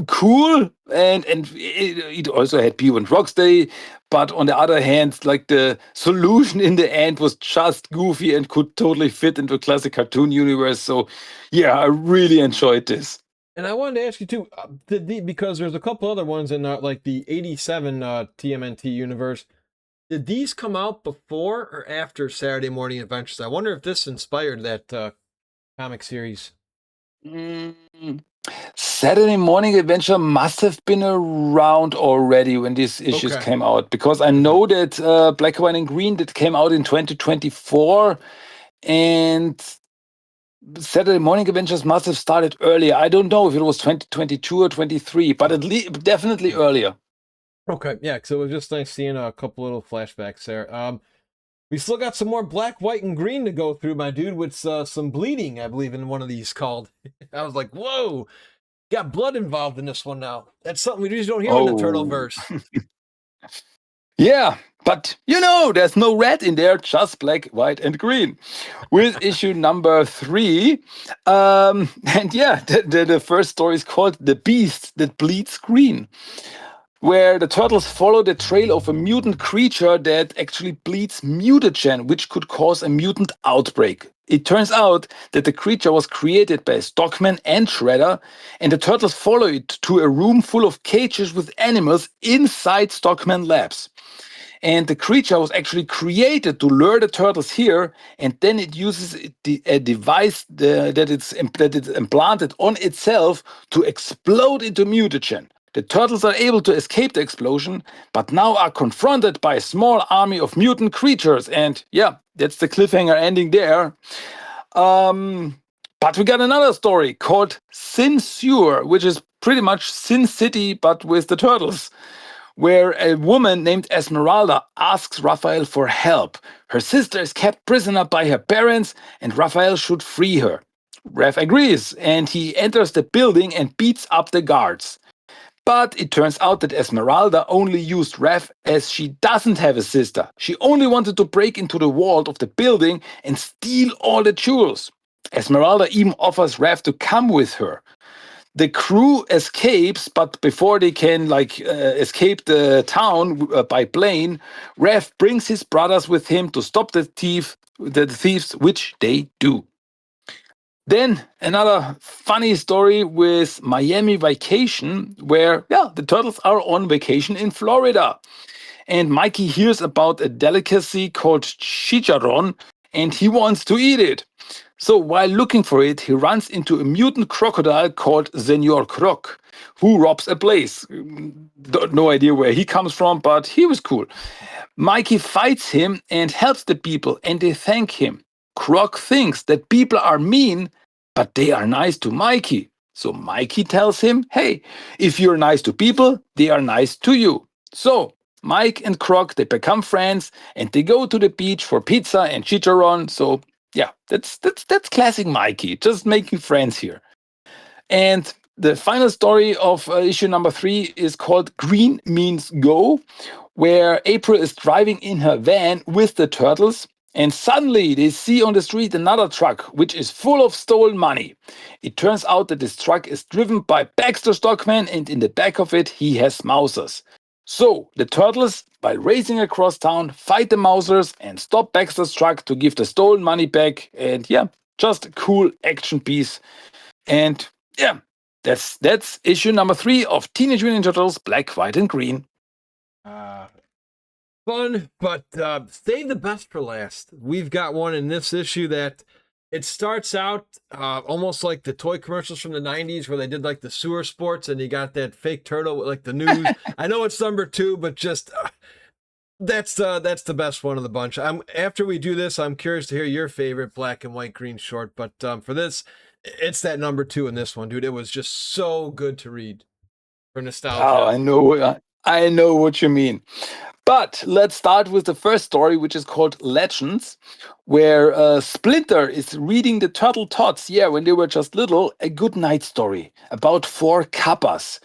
cool, and it also had P1 Rocksteady, but on the other hand, like the solution in the end was just goofy and could totally fit into a classic cartoon universe. So yeah, I really enjoyed this.
And I wanted to ask you too, because there's a couple other ones in like the '87 TMNT universe. Did these come out before or after Saturday Morning Adventures? I wonder if this inspired that comic series.
Mm, Saturday Morning Adventure must have been around already when these issues
Okay.
came out, because I
Hmm.
know that Black, White, and Green that came out in 2024, and Saturday Morning Adventures must have started earlier. I don't know if it was 2022 or 23, but at least definitely earlier.
Okay, yeah, because it was just nice seeing a couple little flashbacks there. We still got some more black, white, and green to go through, my dude, with some bleeding, I believe, in one of these called. I was like, whoa, got blood involved in this one now. That's something we just don't hear in the turtle
Oh,
verse.
yeah, but there's no red in there, just black, white, and green. With issue number 3, and yeah, the first story is called "The Beast That Bleeds Green," where the turtles follow the trail of a mutant creature that actually bleeds mutagen, which could cause a mutant outbreak. It turns out that the creature was created by Stockman and Shredder, and the turtles follow it to a room full of cages with animals inside Stockman labs. And the creature was actually created to lure the turtles here, and then it uses a device that it's implanted on itself to explode into mutagen. The turtles are able to escape the explosion, but now are confronted by a small army of mutant creatures. And yeah, that's the cliffhanger ending there. Um, but we got another story called Sin Sewer, which is pretty much Sin City, but with the turtles, where a woman named Esmeralda asks Raphael for help. Her sister is kept prisoner by her parents, and Raphael should free her. Raph agrees, and he enters the building and beats up the guards. But it turns out that Esmeralda only used Raph as she doesn't have a sister. She only wanted to break into the vault of the building and steal all the jewels. Esmeralda even offers Raph to come with her. The crew escapes, but before they can escape the town by plane, Rev brings his brothers with him to stop the thieves, which they do. Then another funny story with Miami Vacation, where the turtles are on vacation in Florida, and Mikey hears about a delicacy called chicharron, and he wants to eat it. So while looking for it, he runs into a mutant crocodile called Senor Croc, who robs a place. No idea where he comes from, but he was cool. Mikey fights him and helps the people, and they thank him. Croc thinks that people are mean, but they are nice to Mikey. So Mikey tells him, hey, if you're nice to people, they are nice to you. So Mike and Croc, they become friends, and they go to the beach for pizza and chicharron. So yeah, that's classic Mikey, just making friends here. And the final story of issue number 3 is called Green Means Go, where April is driving in her van with the turtles, and suddenly they see on the street another truck which is full of stolen money. It turns out that this truck is driven by Baxter Stockman, and in the back of it he has Mousers. So the turtles, by racing across town, fight the Mousers and stop Baxter's truck to give the stolen money back. And yeah, just a cool action piece. And yeah, that's issue number 3 of Teenage Mutant Ninja Turtles: Black, White, and Green.
Uh, Fun, but save the best for last. We've got one in this issue that it starts out almost like the toy commercials from the '90s, where they did like the sewer sports, and you got that fake turtle with like the news. I know it's number 2, but just that's the best one of the bunch. I'm After we do this, I'm curious to hear your favorite black and white green short. But for this, it's that number 2 in this one, dude. It was just so good to read for
Oh,
nostalgia.
I know what you mean. But let's start with the first story, which is called Legends, where Splinter is reading the Turtle Tots, yeah, when they were just little, a good night story about four kappas.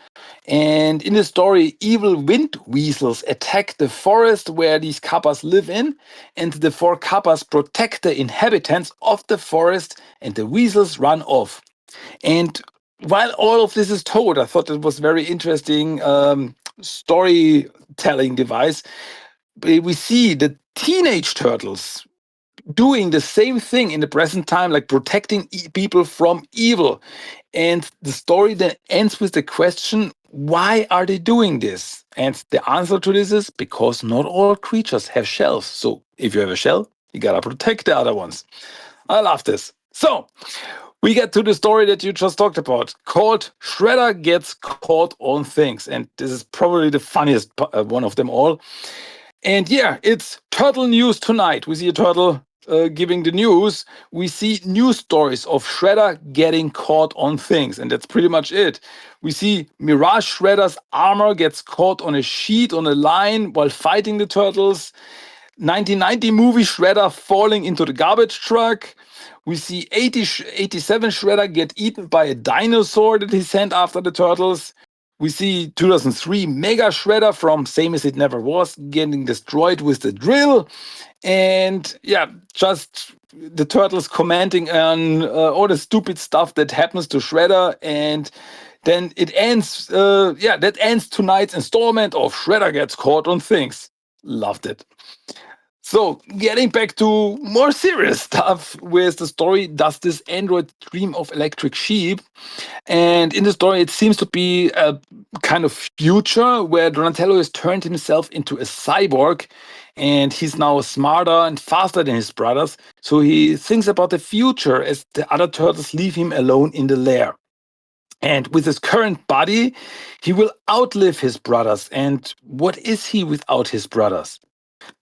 And in the story, evil wind weasels attack the forest where these kappas live in, and the four kappas protect the inhabitants of the forest, and the weasels run off. And while all of this is told, I thought it was very interesting storytelling device. We see the teenage turtles doing the same thing in the present time, like protecting people from evil. And the story then ends with the question, why are they doing this? And the answer to this is because not all creatures have shells. So if you have a shell, you gotta protect the other ones. I love this. So we get to the story that you just talked about, called Shredder Gets Caught on Things. And this is probably the funniest one of them all. And yeah, it's Turtle News tonight. We see a turtle giving the news. We see news stories of Shredder getting caught on things. And that's pretty much it. We see Mirage Shredder's armor gets caught on a sheet on a line while fighting the turtles. 1990 movie Shredder falling into the garbage truck. We see 87 Shredder get eaten by a dinosaur that he sent after the turtles. We see 2003 Mega Shredder from Same as It Never Was getting destroyed with the drill. And yeah, just the turtles commenting on all the stupid stuff that happens to Shredder. And then it ends, that ends tonight's installment of Shredder Gets Caught on Things. Loved it. So, getting back to more serious stuff with the story, does this android dream of electric sheep? And in the story, it seems to be a kind of future where Donatello has turned himself into a cyborg and he's now smarter and faster than his brothers. So he thinks about the future as the other turtles leave him alone in the lair. And with his current body, he will outlive his brothers. And what is he without his brothers?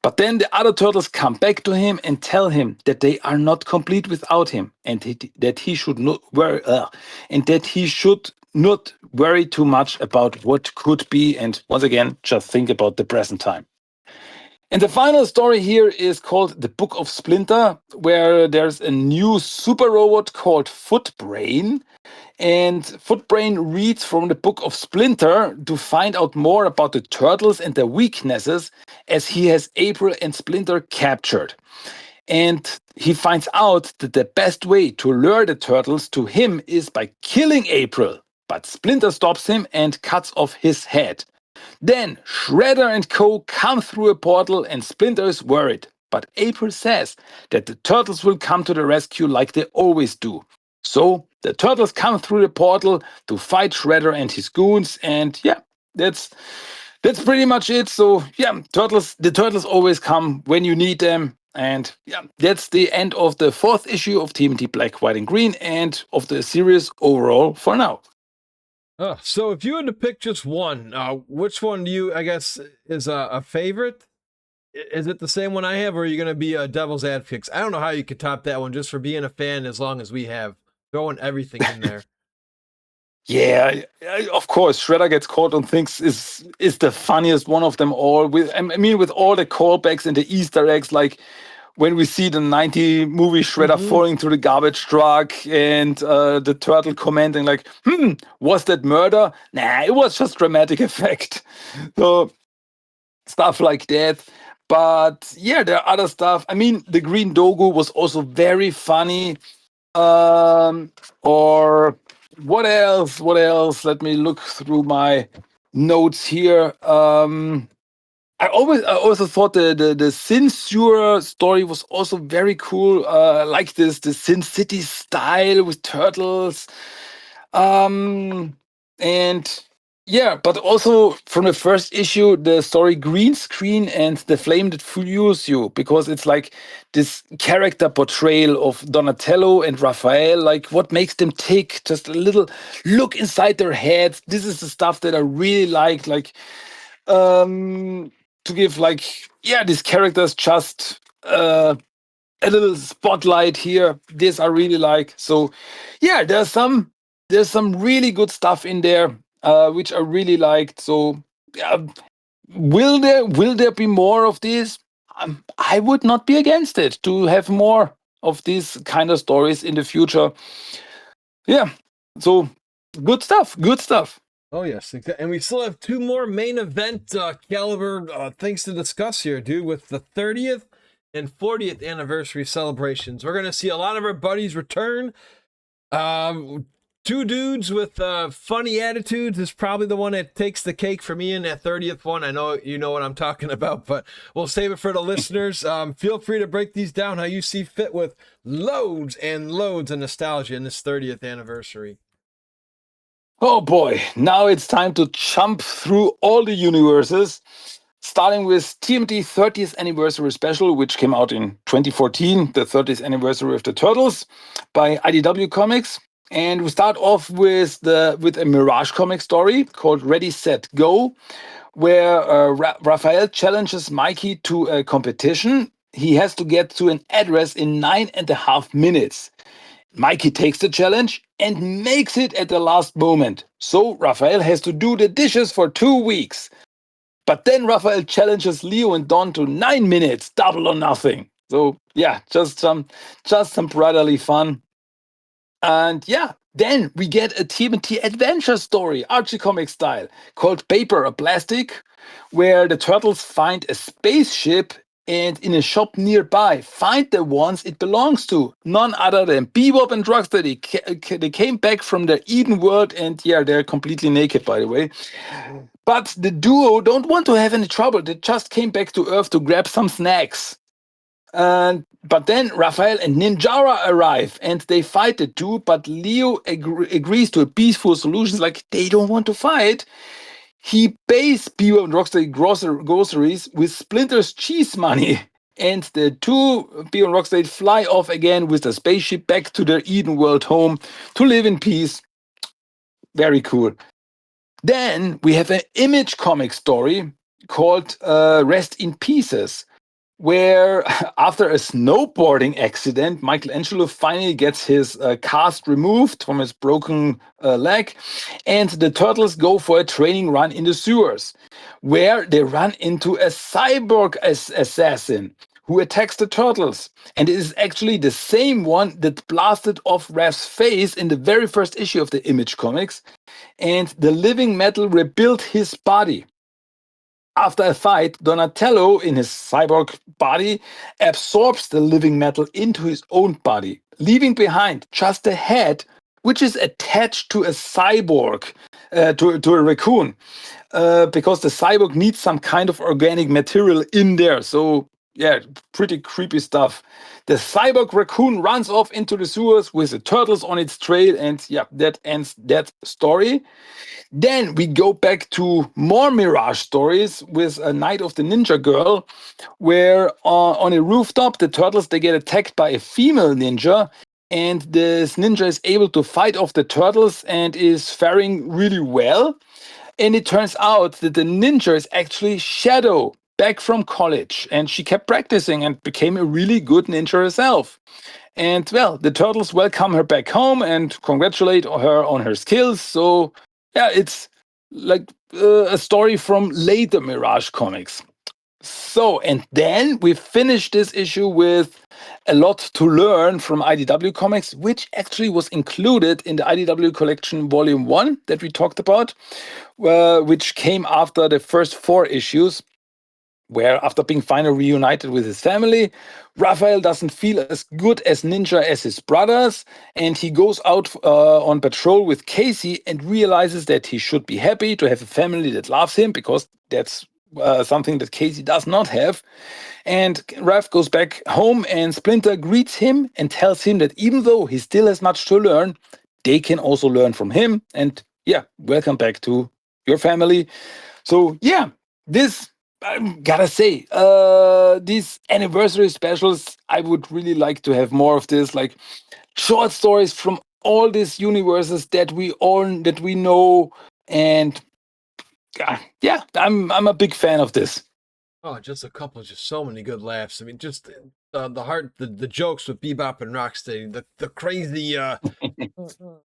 But then the other turtles come back to him and tell him that they are not complete without him, and that he should not worry, and that he should not worry too much about what could be. And once again, just think about the present time. And the final story here is called The Book of Splinter, where there's a new super robot called Footbrain. And Footbrain reads from the Book of Splinter to find out more about the turtles and their weaknesses, as he has April and Splinter captured. And he finds out that the best way to lure the turtles to him is by killing April. But Splinter stops him and cuts off his head. Then Shredder and Co. come through a portal and Splinter is worried. But April says that the turtles will come to the rescue like they always do. So the turtles come through the portal to fight Shredder and his goons, and yeah, that's pretty much it. So yeah, the turtles always come when you need them. And yeah, that's the end of the fourth issue of TMNT Black, White, and Green, and of the series overall for now.
So if you had to pick just one, which one do you, I guess, is a favorite? Is it the same one I have, or are you going to be a devil's advocate? I don't know how you could top that one just for being a fan as long as we have. Throwing everything in there.
Yeah, of course, Shredder Gets Caught on Things is the funniest one of them all. With I mean, with all the callbacks and the Easter eggs, like when we see the 90 movie Shredder falling through the garbage truck and the turtle commenting like, was that murder? Nah, it was just dramatic effect. So stuff like that. But yeah, there are other stuff. I mean, the Green Dogu was also very funny. Or what else? What else? Let me look through my notes here. I also thought the Sin Sewer story was also very cool. Like the Sin City style with turtles. And yeah, but also from the first issue, the story Green Screen and the Flame That Fuels You, because it's like this character portrayal of Donatello and Raphael, like what makes them tick, just a little look inside their heads. This is the stuff that I really like to give like, yeah, these characters just a little spotlight here. This I really like. So yeah, there's some really good stuff in there, which I really liked. So yeah, will there be more of these? I would not be against it to have more of these kind of stories in the future. Yeah. So good stuff. Good stuff.
Oh yes, and we still have two more main event caliber things to discuss here, dude. With the 30th and 40th anniversary celebrations, we're gonna see a lot of our buddies return. Two dudes with funny attitudes is probably the one that takes the cake for me in that 30th one. I know you know what I'm talking about, but we'll save it for the listeners. Feel free to break these down how you see fit with loads and loads of nostalgia in this 30th anniversary.
Oh boy, now it's time to jump through all the universes, starting with TMT 30th Anniversary Special, which came out in 2014, the 30th anniversary of the Turtles by IDW Comics. And we start off with a Mirage comic story called Ready, Set, Go, where Raphael challenges Mikey to a competition. He has to get to an address in 9.5 minutes. Mikey takes the challenge and makes it at the last moment. So Raphael has to do the dishes for 2 weeks. But then Raphael challenges Leo and Don to 9 minutes, double or nothing. So yeah, just some brotherly fun. And yeah, then we get a TMNT adventure story, Archie comic style, called Paper or Plastic, where the turtles find a spaceship and in a shop nearby find the ones it belongs to. None other than Bebop and Rocksteady. They came back from the Eden world and yeah, they're completely naked, by the way. But the duo don't want to have any trouble. They just came back to Earth to grab some snacks. But then Raphael and Ninjara arrive and they fight the two, but Leo agrees to a peaceful solution. Like they don't want to fight. He pays Bebop and Rocksteady groceries with Splinter's cheese money. And the two, Bebop and Rocksteady, fly off again with the spaceship back to their Eden world home to live in peace. Very cool. Then we have an Image comic story called Rest in Pieces, where after a snowboarding accident, Michelangelo finally gets his cast removed from his broken leg, and the turtles go for a training run in the sewers, where they run into a cyborg assassin who attacks the turtles. And it is actually the same one that blasted off Raph's face in the very first issue of the Image comics, and the living metal rebuilt his body. After a fight, Donatello, in his cyborg body, absorbs the living metal into his own body, leaving behind just a head, which is attached to a cyborg, to a raccoon, because the cyborg needs some kind of organic material in there. So, yeah, pretty creepy stuff. The cyborg raccoon runs off into the sewers with the turtles on its trail, and yeah, that ends that story. Then we go back to more Mirage stories with a Night of the Ninja Girl, where on a rooftop the turtles they get attacked by a female ninja, and this ninja is able to fight off the turtles and is faring really well. And it turns out that the ninja is actually Shadow, back from college, and she kept practicing and became a really good ninja herself. And well, the turtles welcome her back home and congratulate her on her skills. So, yeah, it's like a story from later Mirage comics. So, and then we finished this issue with a lot to learn from IDW Comics, which actually was included in the IDW Collection Volume 1 that we talked about, which came after the first 4 issues, where after being finally reunited with his family, Raphael doesn't feel as good as ninja as his brothers, and he goes out on patrol with Casey and realizes that he should be happy to have a family that loves him, because that's something that Casey does not have. And Raph goes back home, and Splinter greets him and tells him that even though he still has much to learn, they can also learn from him. And yeah, welcome back to your family. So yeah, this I gotta say, these anniversary specials, I would really like to have more of this, like short stories from all these universes that we know, and yeah, I'm a big fan of this.
Oh, just a couple, just so many good laughs. I mean, just the heart, the jokes with Bebop and Rocksteady, the crazy,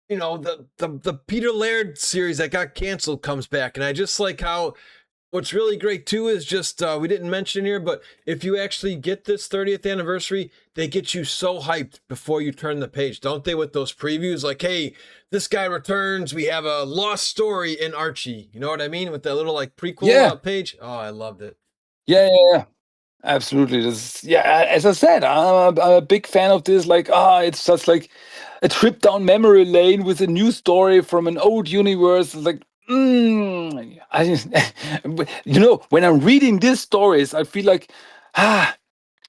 the Peter Laird series that got canceled comes back, and I just like how What's really great too is just we didn't mention here, but if you actually get this 30th anniversary, they get you so hyped before you turn the page, don't they? With those previews, like, hey, this guy returns. We have a lost story in Archie. You know what I mean? With that little like prequel
Yeah,
page. Oh, I loved it.
yeah. Absolutely. This, yeah, as I said, I'm a big fan of this. Like, it's just like a trip down memory lane with a new story from an old universe. It's like, I just, when I'm reading these stories, I feel like, ah,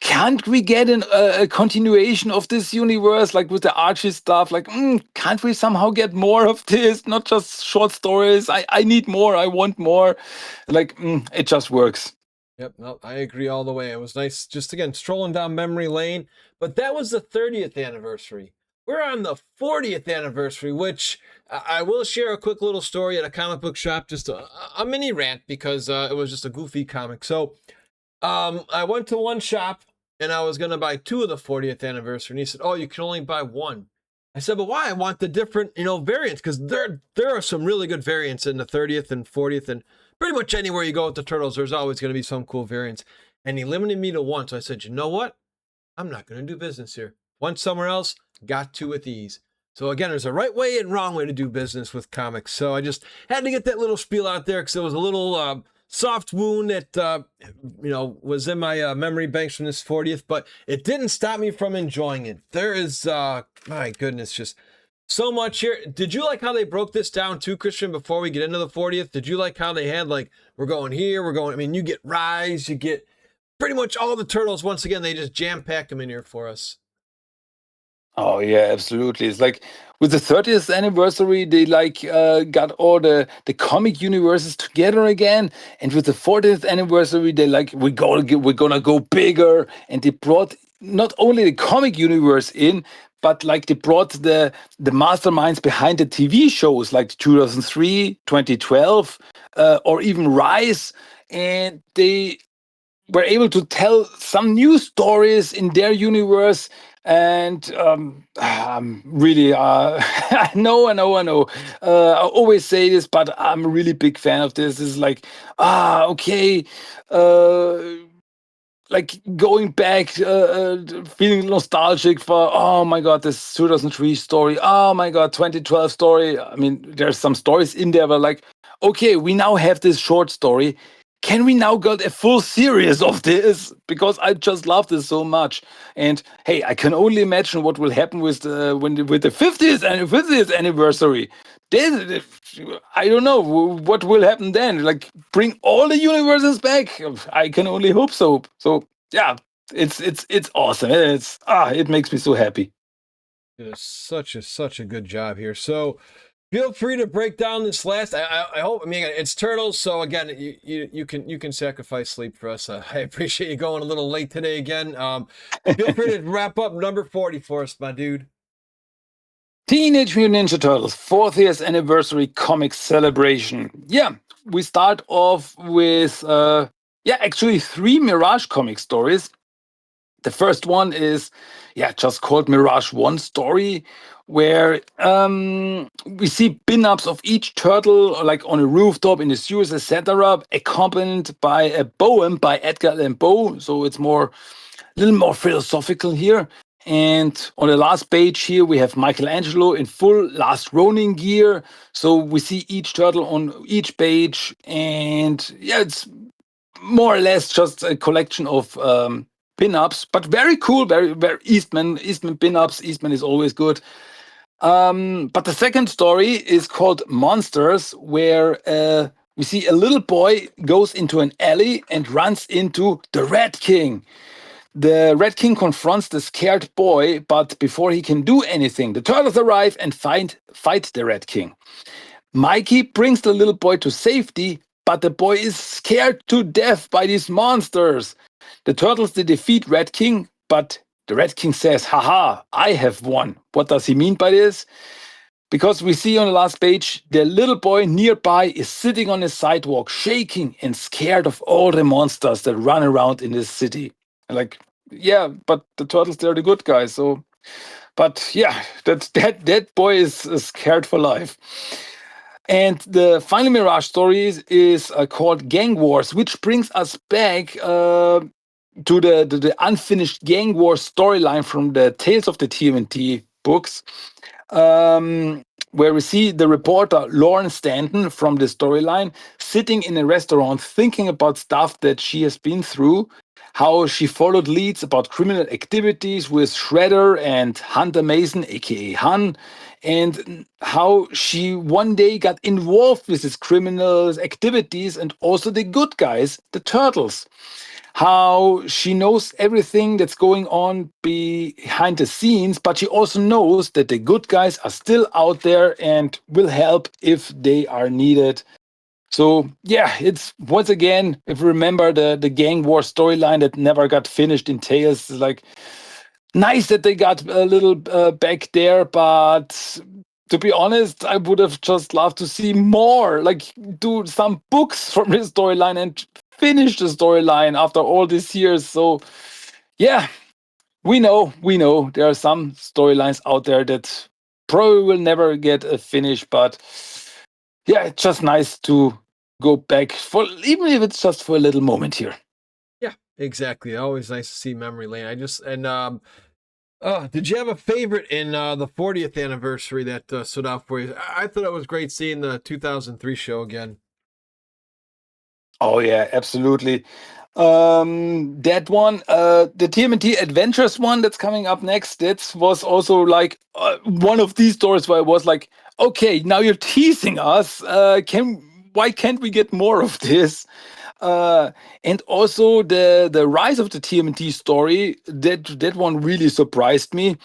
can't we get a continuation of this universe, like with the Archie stuff? Like, can't we somehow get more of this? Not just short stories. I need more. I want more. Like, it just works.
Yep, no, I agree all the way. It was nice just again strolling down memory lane, but that was the 30th anniversary. We're on the 40th anniversary, which I will share a quick little story at a comic book shop, just a mini rant because it was just a goofy comic. So I went to one shop and I was going to buy two of the 40th anniversary, and he said, "Oh, you can only buy one." I said, "But why? I want the different, variants because there are some really good variants in the 30th and 40th and pretty much anywhere you go with the turtles. There's always going to be some cool variants." And he limited me to one, so I said, "You know what? I'm not going to do business here. Went somewhere else, got to with ease." So again, there's a right way and wrong way to do business with comics. So I just had to get that little spiel out there because it was a little soft wound that was in my memory banks from this 40th, but it didn't stop me from enjoying it. There is my goodness, just so much here. Did you like how they broke this down too, Christian, before we get into the 40th? Did you like how they had like, we're going here, we're going, I mean, you get Rise, you get pretty much all the turtles. Once again, they just jam pack them in here for us.
Oh yeah, absolutely. It's like with the 30th anniversary, they like got all the comic universes together again, and with the 40th anniversary, they like we're gonna go bigger, and they brought not only the comic universe in, but like they brought the masterminds behind the TV shows like 2003, 2012, or even Rise, and they were able to tell some new stories in their universe. And really, I know. I always say this, but I'm a really big fan of this. It's like, okay, uh, like going back, feeling nostalgic for, oh my god, this 2003 story, oh my god, 2012 story. I mean, there's some stories in there where like, okay, we now have this short story, can we now get a full series of this, because I just love this so much. And hey, I can only imagine what will happen with with the 50th anniversary. This, I don't know what will happen then. Like bring all the universes back. I can only hope so. So yeah, it's awesome. It makes me so happy.
Did such a good job here. So feel free to break down this last. I hope. I mean, it's turtles. So again, you can sacrifice sleep for us. I appreciate you going a little late today again. Feel free to wrap up number 40 for us, my dude.
Teenage Mutant Ninja Turtles 40th anniversary comic celebration. Yeah, we start off with actually three Mirage comic stories. The first one is, just called Mirage One Story, where we see pin-ups of each turtle, like on a rooftop, in the sewers, etc., accompanied by a poem by Edgar Allan Poe. So it's a little more philosophical here. And on the last page here, we have Michelangelo in full Last Ronin gear. So we see each turtle on each page, and it's more or less just a collection of pin-ups, but very cool, very Eastman pin-ups. Eastman is always good. But the second story is called Monsters, where we see a little boy goes into an alley and runs into the Red King. The Red King confronts the scared boy, but before he can do anything, the turtles arrive and fight the Red King. Mikey brings the little boy to safety, but the boy is scared to death by these monsters. The turtles they defeat Red King, but the Red King says, "Haha, I have won." What does he mean by this? Because we see on the last page, the little boy nearby is sitting on a sidewalk, shaking and scared of all the monsters that run around in this city. Like, yeah, but the turtles, they're the good guys. So, but yeah, that boy is scared for life. And the final Mirage stories is called Gang Wars, which brings us back to the unfinished Gang Wars storyline from the Tales of the TMNT books, where we see the reporter Lauren Stanton from the storyline sitting in a restaurant thinking about stuff that she has been through, how she followed leads about criminal activities with Shredder and Hunter Mason, aka Han, and how she one day got involved with his criminal activities and also the good guys, the Turtles. How she knows everything that's going on behind the scenes, but she also knows that the good guys are still out there and will help if they are needed. So yeah, it's once again, if you remember the gang war storyline that never got finished in Tales, it's like nice that they got a little back there, but to be honest, I would have just loved to see more, like do some books from this storyline and finish the storyline after all these years. So yeah, we know there are some storylines out there that probably will never get a finish, but yeah, it's just nice to go back for, even if it's just for a little moment here.
Yeah, exactly. Always nice to see memory lane. Did you have a favorite in the 40th anniversary that stood out for you? I thought it was great seeing the 2003 show again.
Oh yeah, absolutely. That one, the TMNT Adventures one that's coming up next, that was also like one of these stories where I was like, okay, now you're teasing us. Why can't we get more of this? And also the rise of the TMNT story, that one really surprised me.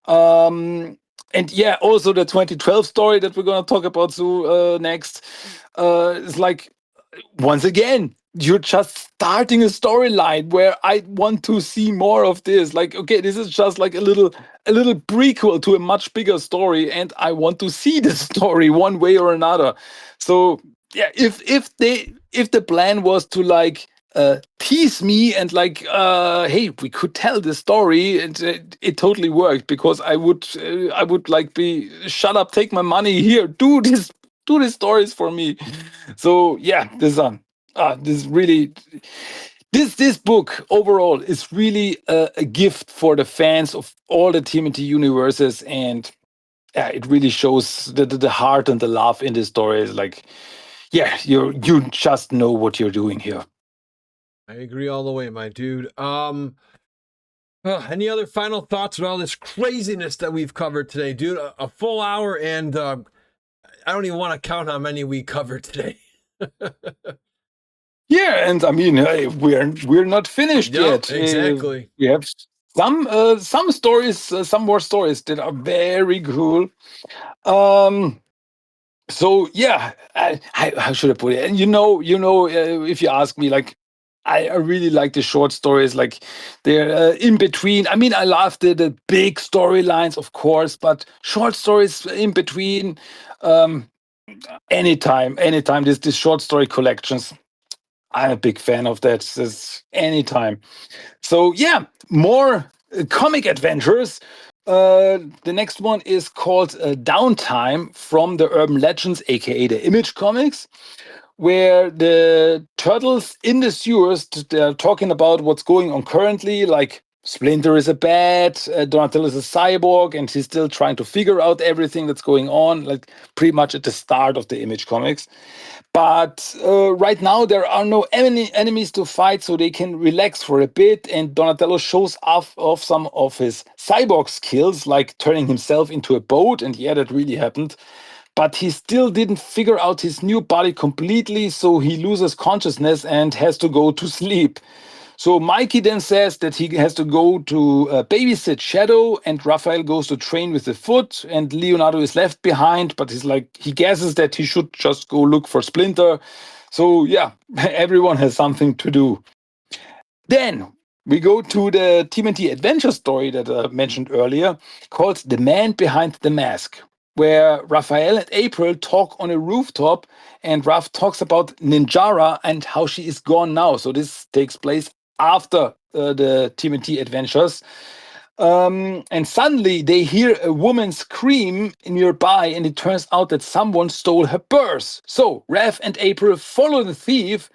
And yeah, also the 2012 story that we're gonna talk about so next. Is like once again, you're just starting a storyline where I want to see more of this. Like, okay, this is just like a little prequel to a much bigger story, and I want to see the story one way or another. So yeah, if the plan was to like tease me and like hey, we could tell the story, and it totally worked, because I would like be shut up, take my money here, do these stories for me. So yeah, this really, this book overall is really a gift for the fans of all the TMNT universes, and yeah, it really shows the heart and the love in the stories. Like, yeah, you just know what you're doing here.
I agree all the way, my dude. Any other final thoughts about all this craziness that we've covered today, dude? A full hour, and I don't even want to count how many we covered today.
Yeah, and I mean, hey, we're not finished
Yep,
yet.
exactly.
We have some stories, some more stories that are very cool. Um, so yeah, how should I put it? And if you ask me, like, I really like the short stories, like they're in between. I mean, I love the big storylines, of course, but short stories in between. Um, anytime. This short story collections, I'm a big fan of that. This anytime. So yeah, more comic adventures. The next one is called Downtime from the Urban Legends, aka the Image Comics, where the turtles in the sewers, they're talking about what's going on currently. Like Splinter is a bat, Donatello is a cyborg, and he's still trying to figure out everything that's going on. Like pretty much at the start of the Image Comics. But right now, there are no enemies to fight, so they can relax for a bit. And Donatello shows off some of his cyborg skills, like turning himself into a boat. And yeah, that really happened. But he still didn't figure out his new body completely, so he loses consciousness and has to go to sleep. So Mikey then says that he has to go to babysit Shadow, and Raphael goes to train with the foot, and Leonardo is left behind, but he's like, he guesses that he should just go look for Splinter. So yeah, everyone has something to do. Then we go to the TMNT adventure story that I mentioned earlier, called The Man Behind the Mask, where Raphael and April talk on a rooftop, and Raph talks about Ninjara and how she is gone now. So this takes place after the TMNT adventures. And suddenly they hear a woman scream nearby, and it turns out that someone stole her purse. So Rev and April follow the thief,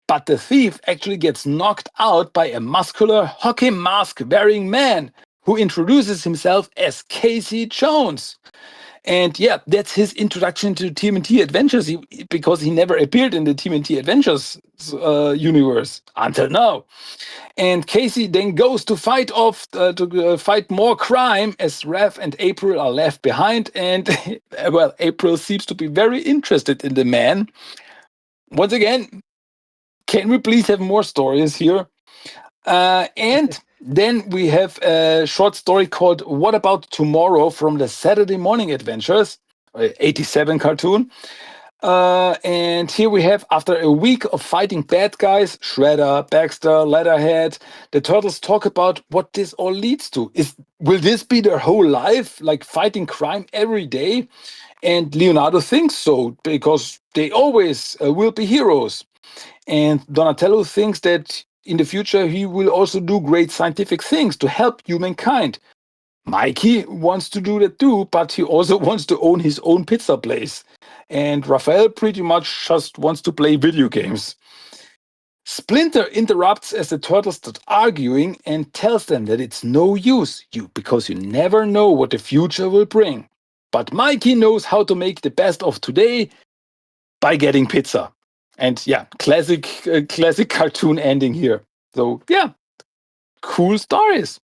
but the thief actually gets knocked out by a muscular hockey mask wearing man who introduces himself as Casey Jones. And yeah, that's his introduction to TMNT Adventures because he never appeared in the TMNT Adventures universe until now. And Casey then goes to fight more crime as Rev and April are left behind. And well, April seems to be very interested in the man. Once again, can we please have more stories here? And then we have a short story called What About Tomorrow from the Saturday Morning Adventures, 87 cartoon. And here we have, after a week of fighting bad guys, Shredder, Baxter, Leatherhead, the turtles talk about what this all leads to. Will this be their whole life, like fighting crime every day? And Leonardo thinks so, because they always will be heroes. And Donatello thinks that in the future he will also do great scientific things to help humankind. Mikey wants to do that too, but he also wants to own his own pizza place. And Raphael pretty much just wants to play video games. Splinter interrupts as the turtles start arguing and tells them that it's no use because you never know what the future will bring. But Mikey knows how to make the best of today by getting pizza. And yeah, classic cartoon ending here. So yeah, cool stories.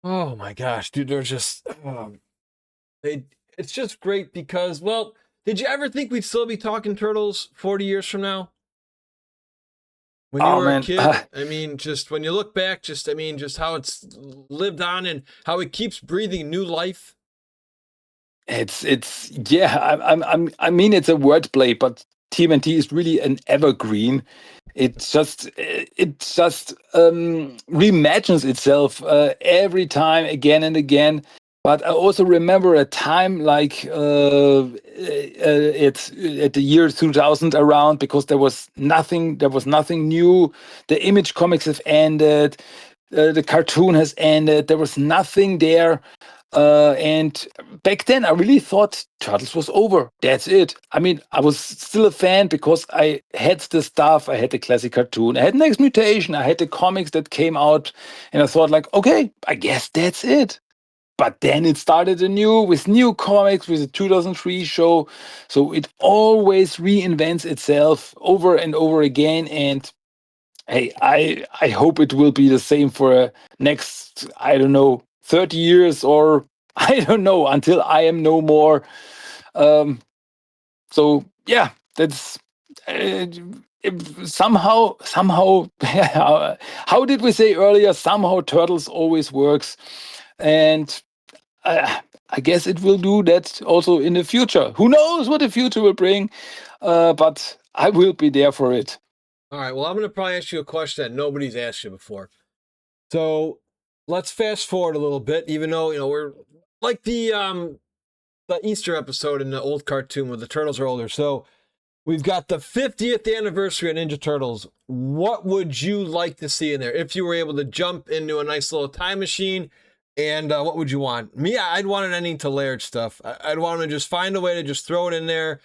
Oh my gosh, dude, they're just it's just great because, well, did you ever think we'd still be talking turtles 40 years from now? When you
Oh
were a
man,
kid, I mean, just when you look back, just I mean, just how it's lived on and how it keeps breathing new life.
it's yeah. I mean, it's a wordplay, but TMNT is really an evergreen. It just reimagines itself every time, again and again. But I also remember a time like it's at the year 2000 around, because there was nothing new. The Image comics have ended, the cartoon has ended. There was nothing there. And back then, I really thought Turtles was over. That's it. I mean, I was still a fan because I had the stuff. I had the classic cartoon. I had Next Mutation. I had the comics that came out. And I thought, like, okay, I guess that's it. But then it started anew with new comics, with the 2003 show. So it always reinvents itself over and over again. And hey, I hope it will be the same for next, I don't know, 30 years, or I don't know, until I am no more. Um, so yeah, that's uh, somehow. How did we say earlier? Somehow Turtles always works, and I guess it will do that also in the future. Who knows what the future will bring? But I will be there for it.
All right, well, I'm going to probably ask you a question that nobody's asked you before. So let's fast forward a little bit, even though, we're like the Easter episode in the old cartoon where the turtles are older. So we've got the 50th anniversary of Ninja Turtles. What would you like to see in there if you were able to jump into a nice little time machine? And what would you want? Me, I'd want an ending to Laird stuff. I'd want to just find a way to just throw it in there.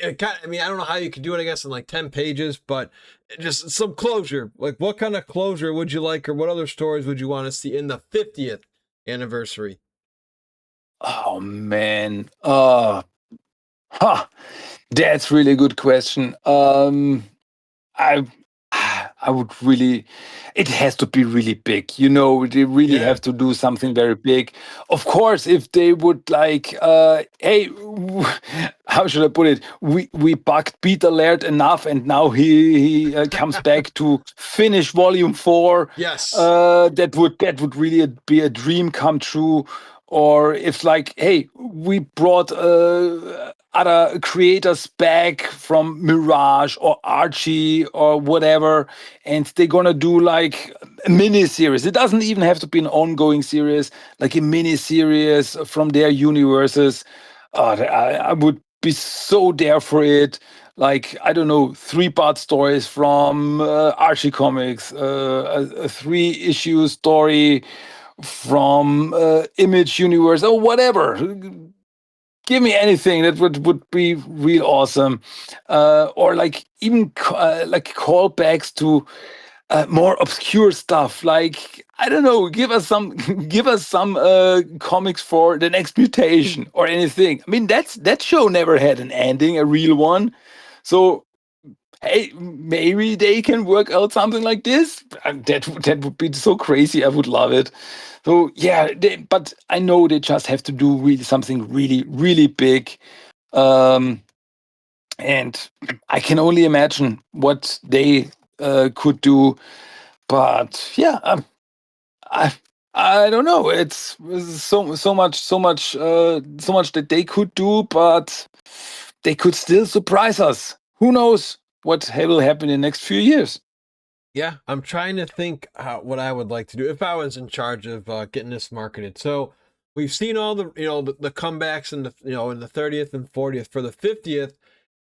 I mean, I don't know how you could do it, I guess, in like 10 pages, but just some closure. Like, what kind of closure would you like, or what other stories would you want to see in the 50th anniversary?
Oh man. Huh. That's really a good question. I I would really, it has to be really big. They really
Yeah.
have to do something very big. Of course, if they would like, hey, how should I put it? We bugged Peter Laird enough, and now he comes back to finish Volume 4.
Yes.
That would really be a dream come true. Or if, like, hey, we brought other creators back from Mirage or Archie or whatever, and they're gonna do like a mini series. It doesn't even have to be an ongoing series, like a mini series from their universes. I would be so there for it. Like, I don't know, 3-part stories from Archie Comics, a 3-issue story from Image Universe or whatever. Give me anything that would be real awesome, or like even like callbacks to more obscure stuff. Like I don't know, give us some give us some comics for the next mutation or anything. I mean that show never had an ending, a real one. So hey, maybe they can work out something like this. That would be so crazy. I would love it. So yeah, but I know they just have to do really something really big. Um, and I can only imagine what they could do. But yeah, I I don't know. It's so much that they could do, but they could still surprise us. Who knows what will happen in the next few years?
Yeah, I'm trying to think what I would like to do if I was in charge of getting this marketed. So we've seen all the the comebacks in the in the 30th and 40th. For the 50th,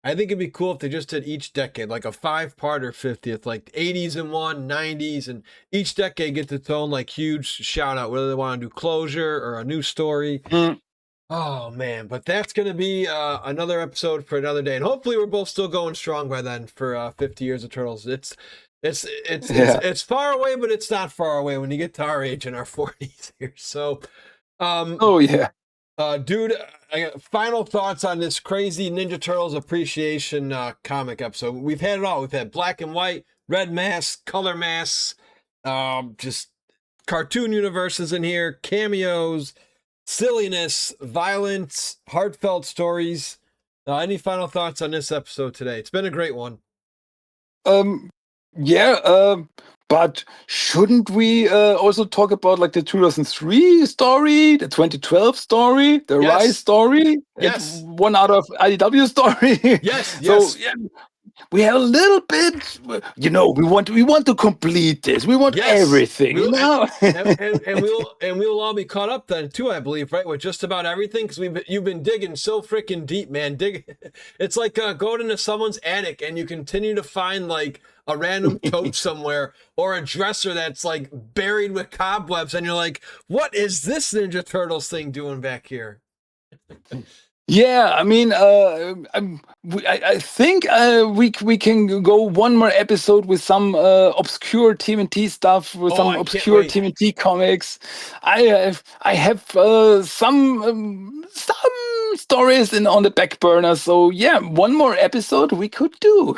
I think it'd be cool if they just did each decade like a 5-parter 50th, like 80s and one, 90s, and each decade gets its own like huge shout out. Whether they want to do closure or a new story.
Mm,
Oh man, but that's gonna be another episode for another day, and hopefully we're both still going strong by then for 50 years of Turtles.
yeah.
It's far away, but it's not far away when you get to our age in our 40s here. So, um,
Oh yeah.
dude, I got final thoughts on this crazy Ninja Turtles appreciation comic episode. We've had it all. We've had black and white, red masks, color masks, just cartoon universes in here, cameos, silliness, violence, heartfelt stories. Any final thoughts on this episode today? It's been a great one.
Um, yeah, but shouldn't we also talk about like the 2003 story, the 2012 story, the Rise
Yes,
story, and
yes,
one out of IDW story?
yes,
So
yes,
yeah, we have a little bit, we want to complete this. We want
yes.
everything, you
We'll
know?
and we'll all be caught up then too, I believe, right? With just about everything because you've been digging so freaking deep, man. It's like going into someone's attic and you continue to find like a random tote somewhere or a dresser that's like buried with cobwebs, and you're like, what is this Ninja Turtles thing doing back here?
Yeah, I mean, I think we can go one more episode with some obscure TMNT stuff, with
Oh,
some
I can't
obscure
wait.
TMNT comics. I have some stories in on the back burner. So yeah, one more episode we could do.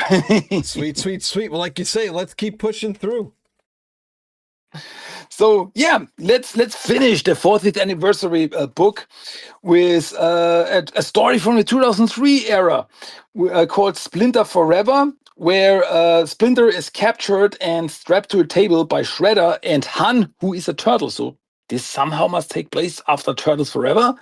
Sweet, sweet, sweet. Well, like you say, let's keep pushing through.
So yeah, let's finish the 40th anniversary book with a story from the 2003 era called Splinter Forever, where Splinter is captured and strapped to a table by Shredder and Han, who is a turtle. So this somehow must take place after Turtles Forever.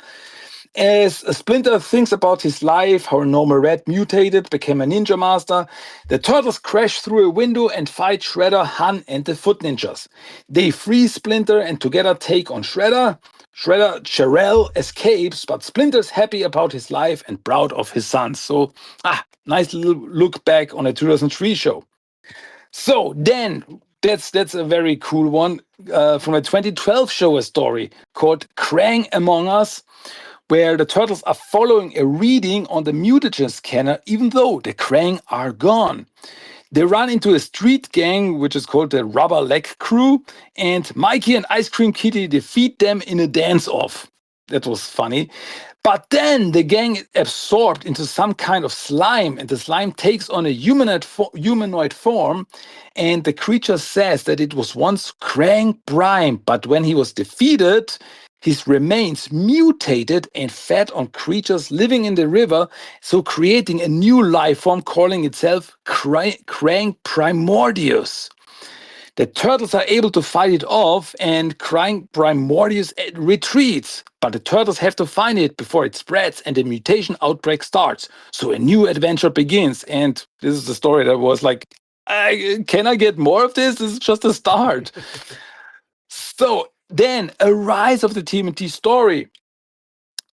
As Splinter thinks about his life, how a normal rat mutated, became a ninja master, the turtles crash through a window and fight Shredder, Han, and the Foot Ninjas. They free Splinter and together take on Shredder. Shredder Jarrell escapes, but Splinter's happy about his life and proud of his sons. So, nice little look back on a 2003 show. So then, that's a very cool one from a 2012 show, a story called Krang Among Us, where the turtles are following a reading on the mutagen scanner, even though the Krang are gone. They run into a street gang, which is called the Rubber Leg Crew, and Mikey and Ice Cream Kitty defeat them in a dance off. That was funny. But then the gang is absorbed into some kind of slime, and the slime takes on a humanoid form. And the creature says that it was once Krang Prime, but when he was defeated, his remains mutated and fed on creatures living in the river, so creating a new life form calling itself Krang Primordius. The turtles are able to fight it off, and Krang Primordius retreats. But the turtles have to find it before it spreads and the mutation outbreak starts. So a new adventure begins. And this is the story that was like, can I get more of this? This is just a start. So then, a rise of the TMNT story,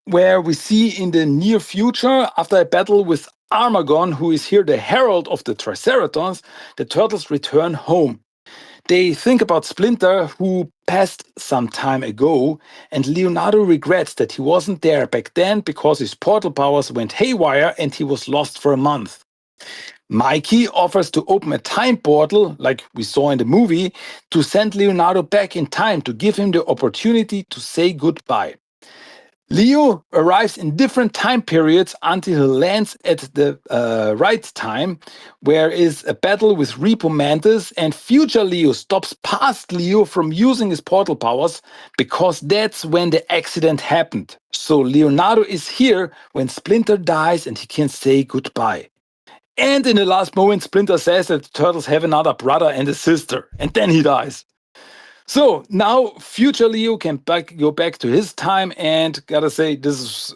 where we see in the near future, after a battle with Armagon, who is here the herald of the Triceratons, the turtles return home. They think about Splinter, who passed some time ago, and Leonardo regrets that he wasn't there back then because his portal powers went haywire and he was lost for a month. Mikey offers to open a time portal, like we saw in the movie, to send Leonardo back in time to give him the opportunity to say goodbye. Leo arrives in different time periods until he lands at the right time, where is a battle with Repo Mantis, and future Leo stops past Leo from using his portal powers because that's when the accident happened. So Leonardo is here when Splinter dies and he can say goodbye. And in the last moment, Splinter says that the turtles have another brother and a sister, and then he dies. So now future Leo can go back to his time, and gotta say, this is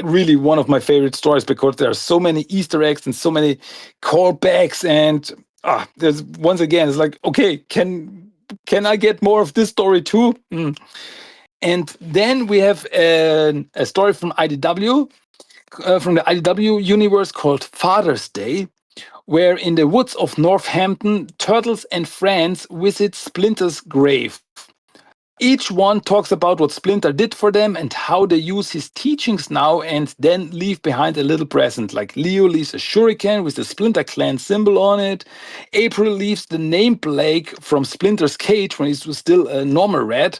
really one of my favorite stories because there are so many Easter eggs and so many callbacks, and there's once again, it's like, okay, can I get more of this story too? And then we have a story from IDW, from the IDW universe called Father's Day, where in the woods of Northampton, turtles and friends visit Splinter's grave. Each one talks about what Splinter did for them and how they use his teachings now, and then leave behind a little present. Like Leo leaves a shuriken with the Splinter Clan symbol on it. April leaves the name plague from Splinter's cage when he was still a normal rat.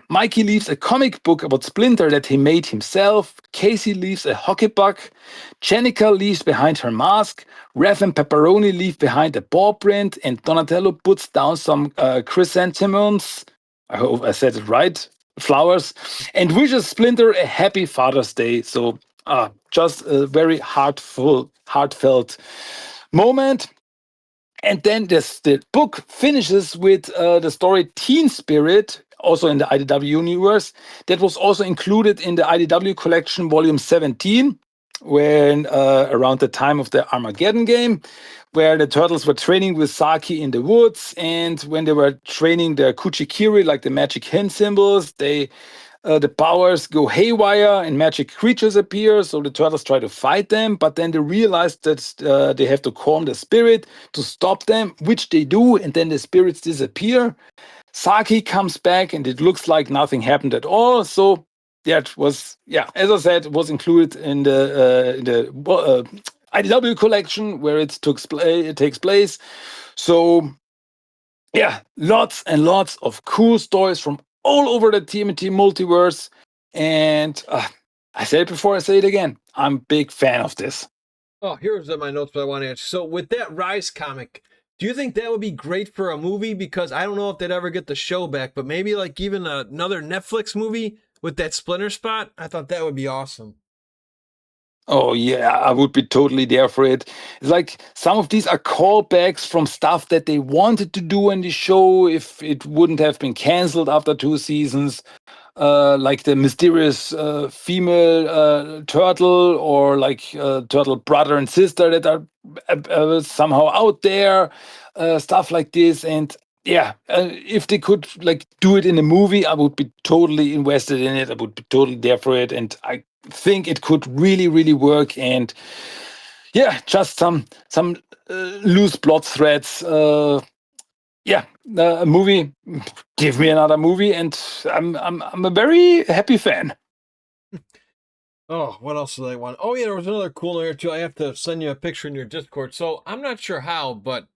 Mikey leaves a comic book about Splinter that he made himself. Casey leaves a hockey puck. Jenica leaves behind her mask. Rev and Pepperoni leave behind a paw print. And Donatello puts down some chrysanthemums. I hope I said it right. Flowers. And wishes Splinter a happy Father's Day. So just a very heartfelt moment. And then the book finishes with the story Teen Spirit, also in the IDW universe, that was also included in the IDW collection, volume 17, when around the time of the Armageddon game, where the turtles were training with Saki in the woods, and when they were training their Kuchikiri, like the magic hand symbols, the powers go haywire and magic creatures appear. So the turtles try to fight them, but then they realize that they have to calm the spirit to stop them, which they do, and then the spirits disappear. Saki comes back, and it looks like nothing happened at all. So that was, yeah, as I said, it was included in the IDW collection where it takes place. So yeah, lots and lots of cool stories from all over the TMNT multiverse. And I said it before, I say it again. I'm a big fan of this.
Oh, here's my notes that I want to ask. So with that Rise comic, do you think that would be great for a movie? Because I don't know if they'd ever get the show back, but maybe like even another Netflix movie with that Splinter spot. I thought that would be awesome.
Oh yeah, I would be totally there for it. It's like some of these are callbacks from stuff that they wanted to do in the show if it wouldn't have been canceled after 2 seasons. Like the mysterious female turtle, or like turtle brother and sister that are somehow out there, stuff like this. And yeah, if they could like do it in a movie, I would be totally invested in it. I would be totally there for it, and I think it could really work. And yeah, just some loose plot threads. Yeah, a movie. Give me another movie, and I'm a very happy fan.
Oh, what else did I want? Oh yeah, there was another cool one here too. I have to send you a picture in your Discord. So I'm not sure how, but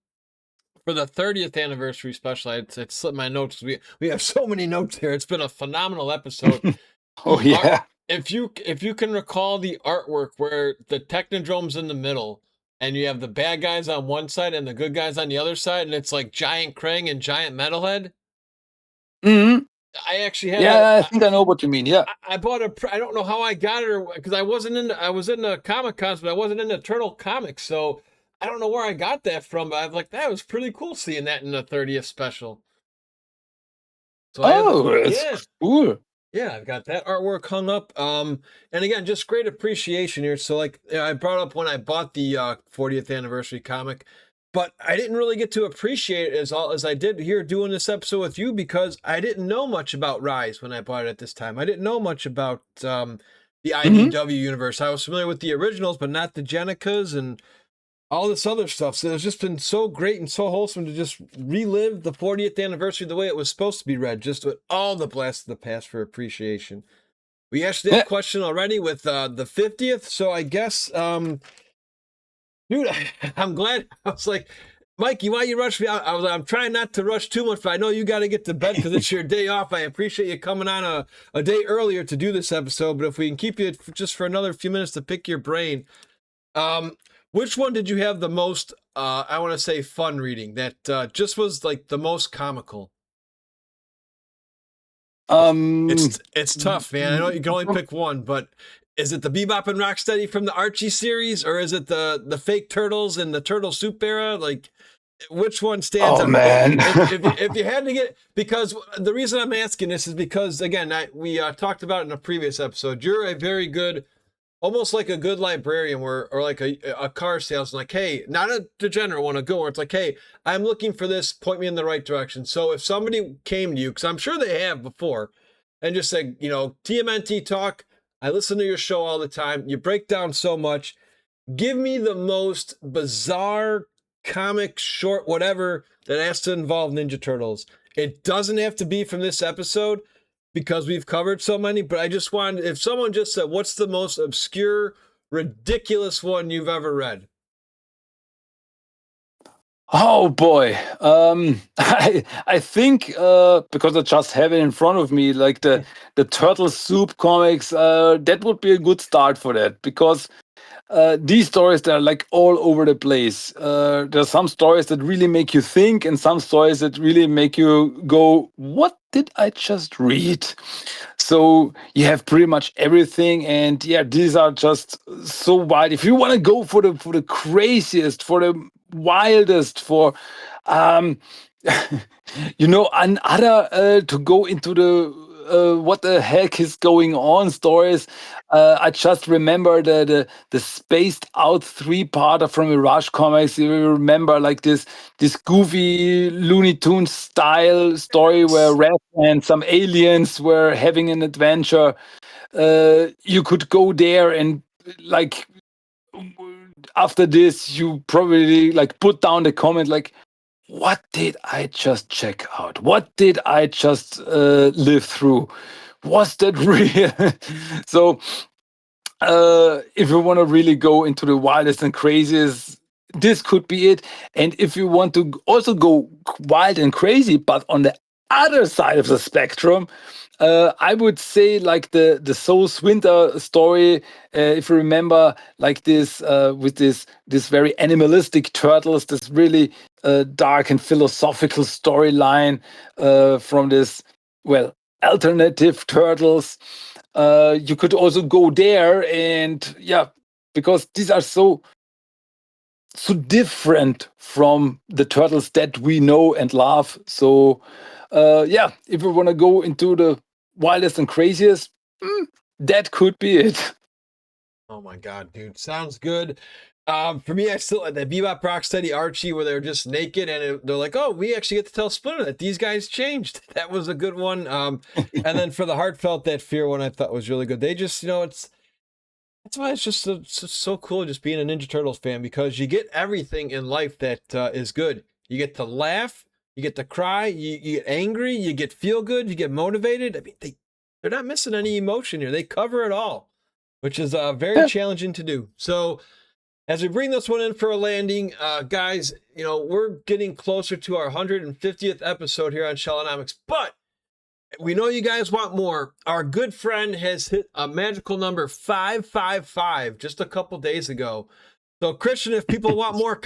for the 30th anniversary special, it slipped my notes. We have so many notes here. It's been a phenomenal episode.
Oh
The art,
yeah.
if you can recall the artwork where the Technodrome's in the middle, and you have the bad guys on one side and the good guys on the other side, and it's like Giant Krang and Giant Metalhead.
Hmm.
I actually had that.
Yeah, I think I know what you mean. Yeah.
I bought I don't know how I got it, because I was in the Comic Cons, but I wasn't in the Turtle comics, so I don't know where I got that from. But I was like, that was pretty cool seeing that in the 30th special. So I had
Oh, it's
yeah.
cool.
Yeah, I've got that artwork hung up. And again, just great appreciation here. So, like, I brought up when I bought the 40th anniversary comic, but I didn't really get to appreciate it as all as I did here doing this episode with you, because I didn't know much about Rise when I bought it at this time. I didn't know much about the
Hmm.
IDW universe. I was familiar with the originals, but not the Jenicas. And all this other stuff. So it's just been so great and so wholesome to just relive the 40th anniversary the way it was supposed to be read, just with all the blasts of the past for appreciation. We asked that
Yeah.
question already with the 50th, so I guess, dude, I'm glad. I was like, Mikey, why you rush me? I'm trying not to rush too much, but I know you got to get to bed because it's your day off. I appreciate you coming on a day earlier to do this episode, but if we can keep you just for another few minutes to pick your brain, which one did you have the most, I want to say, fun reading that just was like the most comical? It's tough, man. I know you can only pick one, but is it the Bebop and Rocksteady from the Archie series, or is it the fake turtles in the Turtle Soup era? Like, which one stands
Oh
out?
man.
If you had to get, because the reason I'm asking this is because again, we talked about it in a previous episode. You're a very good, almost like a good librarian, or like a car salesman. Like, hey, not a degenerate one, a good one. It's like, hey, I'm looking for this. Point me in the right direction. So if somebody came to you, because I'm sure they have before, and just said, TMNT Talk, I listen to your show all the time. You break down so much. Give me the most bizarre comic, short, whatever, that has to involve Ninja Turtles. It doesn't have to be from this episode because we've covered so many, but I just wanted, if someone just said, what's the most obscure, ridiculous one you've ever read?
Oh boy. I think because I just have it in front of me, like the Turtle Soup comics, that would be a good start for that because these stories, they're like all over the place. There are some stories that really make you think, and some stories that really make you go, "What did I just read?" So you have pretty much everything, and yeah, these are just so wide. If you want to go for the craziest, for the wildest, for um, another to go into the what the heck is going on stories. I just remember the spaced out three-parter from Mirage Comics. You remember like this goofy Looney Tunes style story where Red and some aliens were having an adventure. You could go there and like after this, you probably like put down the comment like, what did I just check out? What did I just live through? Was that real? So, if you want to really go into the wildest and craziest, this could be it. And if you want to also go wild and crazy, but on the other side of the spectrum, I would say like the Soul Swinter story. If you remember, like this with this very animalistic turtles, this really dark and philosophical storyline from this alternative turtles. You could also go there, and yeah, because these are so different from the turtles that we know and love. So, yeah, if we want to go into the wildest and craziest, that could be it.
Oh my God, dude. Sounds good. For me, I still the Bebop Rocksteady Archie where they're just naked and they're like, oh, we actually get to tell Splinter that these guys changed. That was a good one. And then for the heartfelt, that fear one I thought was really good. They just, that's why it's just so cool just being a Ninja Turtles fan because you get everything in life that is good. You get to laugh, you get to cry, you get angry, you get feel good, you get motivated. I mean, they're not missing any emotion here. They cover it all, which is very
Yeah.
challenging to do. So as we bring this one in for a landing, guys, we're getting closer to our 150th episode here on Shellonomics, but we know you guys want more. Our good friend has hit a magical number 555 just a couple days ago. So Christian, if people want more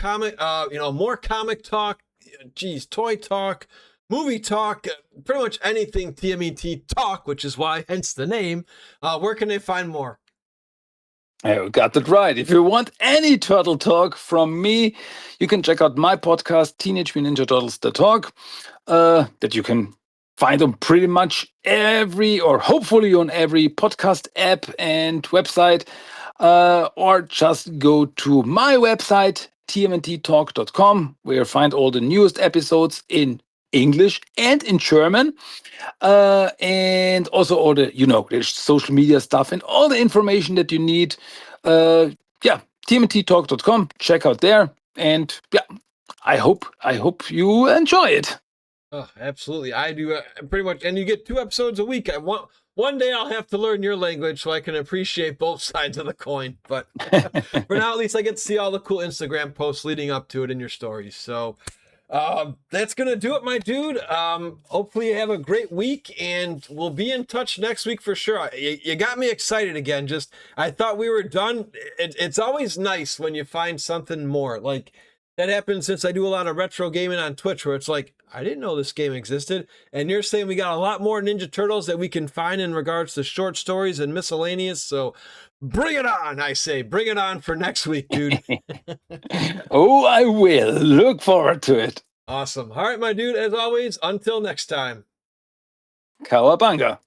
more comic talk, toy talk, movie talk, pretty much anything TMET talk, which is why hence the name, where can they find more?
You got that right. If you want any turtle talk from me, you can check out my podcast, Teenage Mutant Ninja Turtles The Talk, that you can find on pretty much every, or hopefully on every podcast app and website, or just go to my website, tmnttalk.com, where you find all the newest episodes in English and in German, and also all the the social media stuff and all the information that you need. Yeah, TMNTTALK.com. Check out there, and yeah, I hope you enjoy it.
Oh, absolutely. I do pretty much. And you get 2 episodes a week. I want one day I'll have to learn your language so I can appreciate both sides of the coin. But for now, at least I get to see all the cool Instagram posts leading up to it in your stories. So that's going to do it, my dude. Hopefully you have a great week, and we'll be in touch next week for sure. You got me excited again. Just, I thought we were done. It's always nice when you find something more. Like, that happens since I do a lot of retro gaming on Twitch, where it's like, I didn't know this game existed. And you're saying we got a lot more Ninja Turtles that we can find in regards to short stories and miscellaneous. So bring it on, I say. Bring it on for next week, dude.
Oh, I will. Look forward to it.
Awesome. All right, my dude, as always, until next time.
Cowabunga.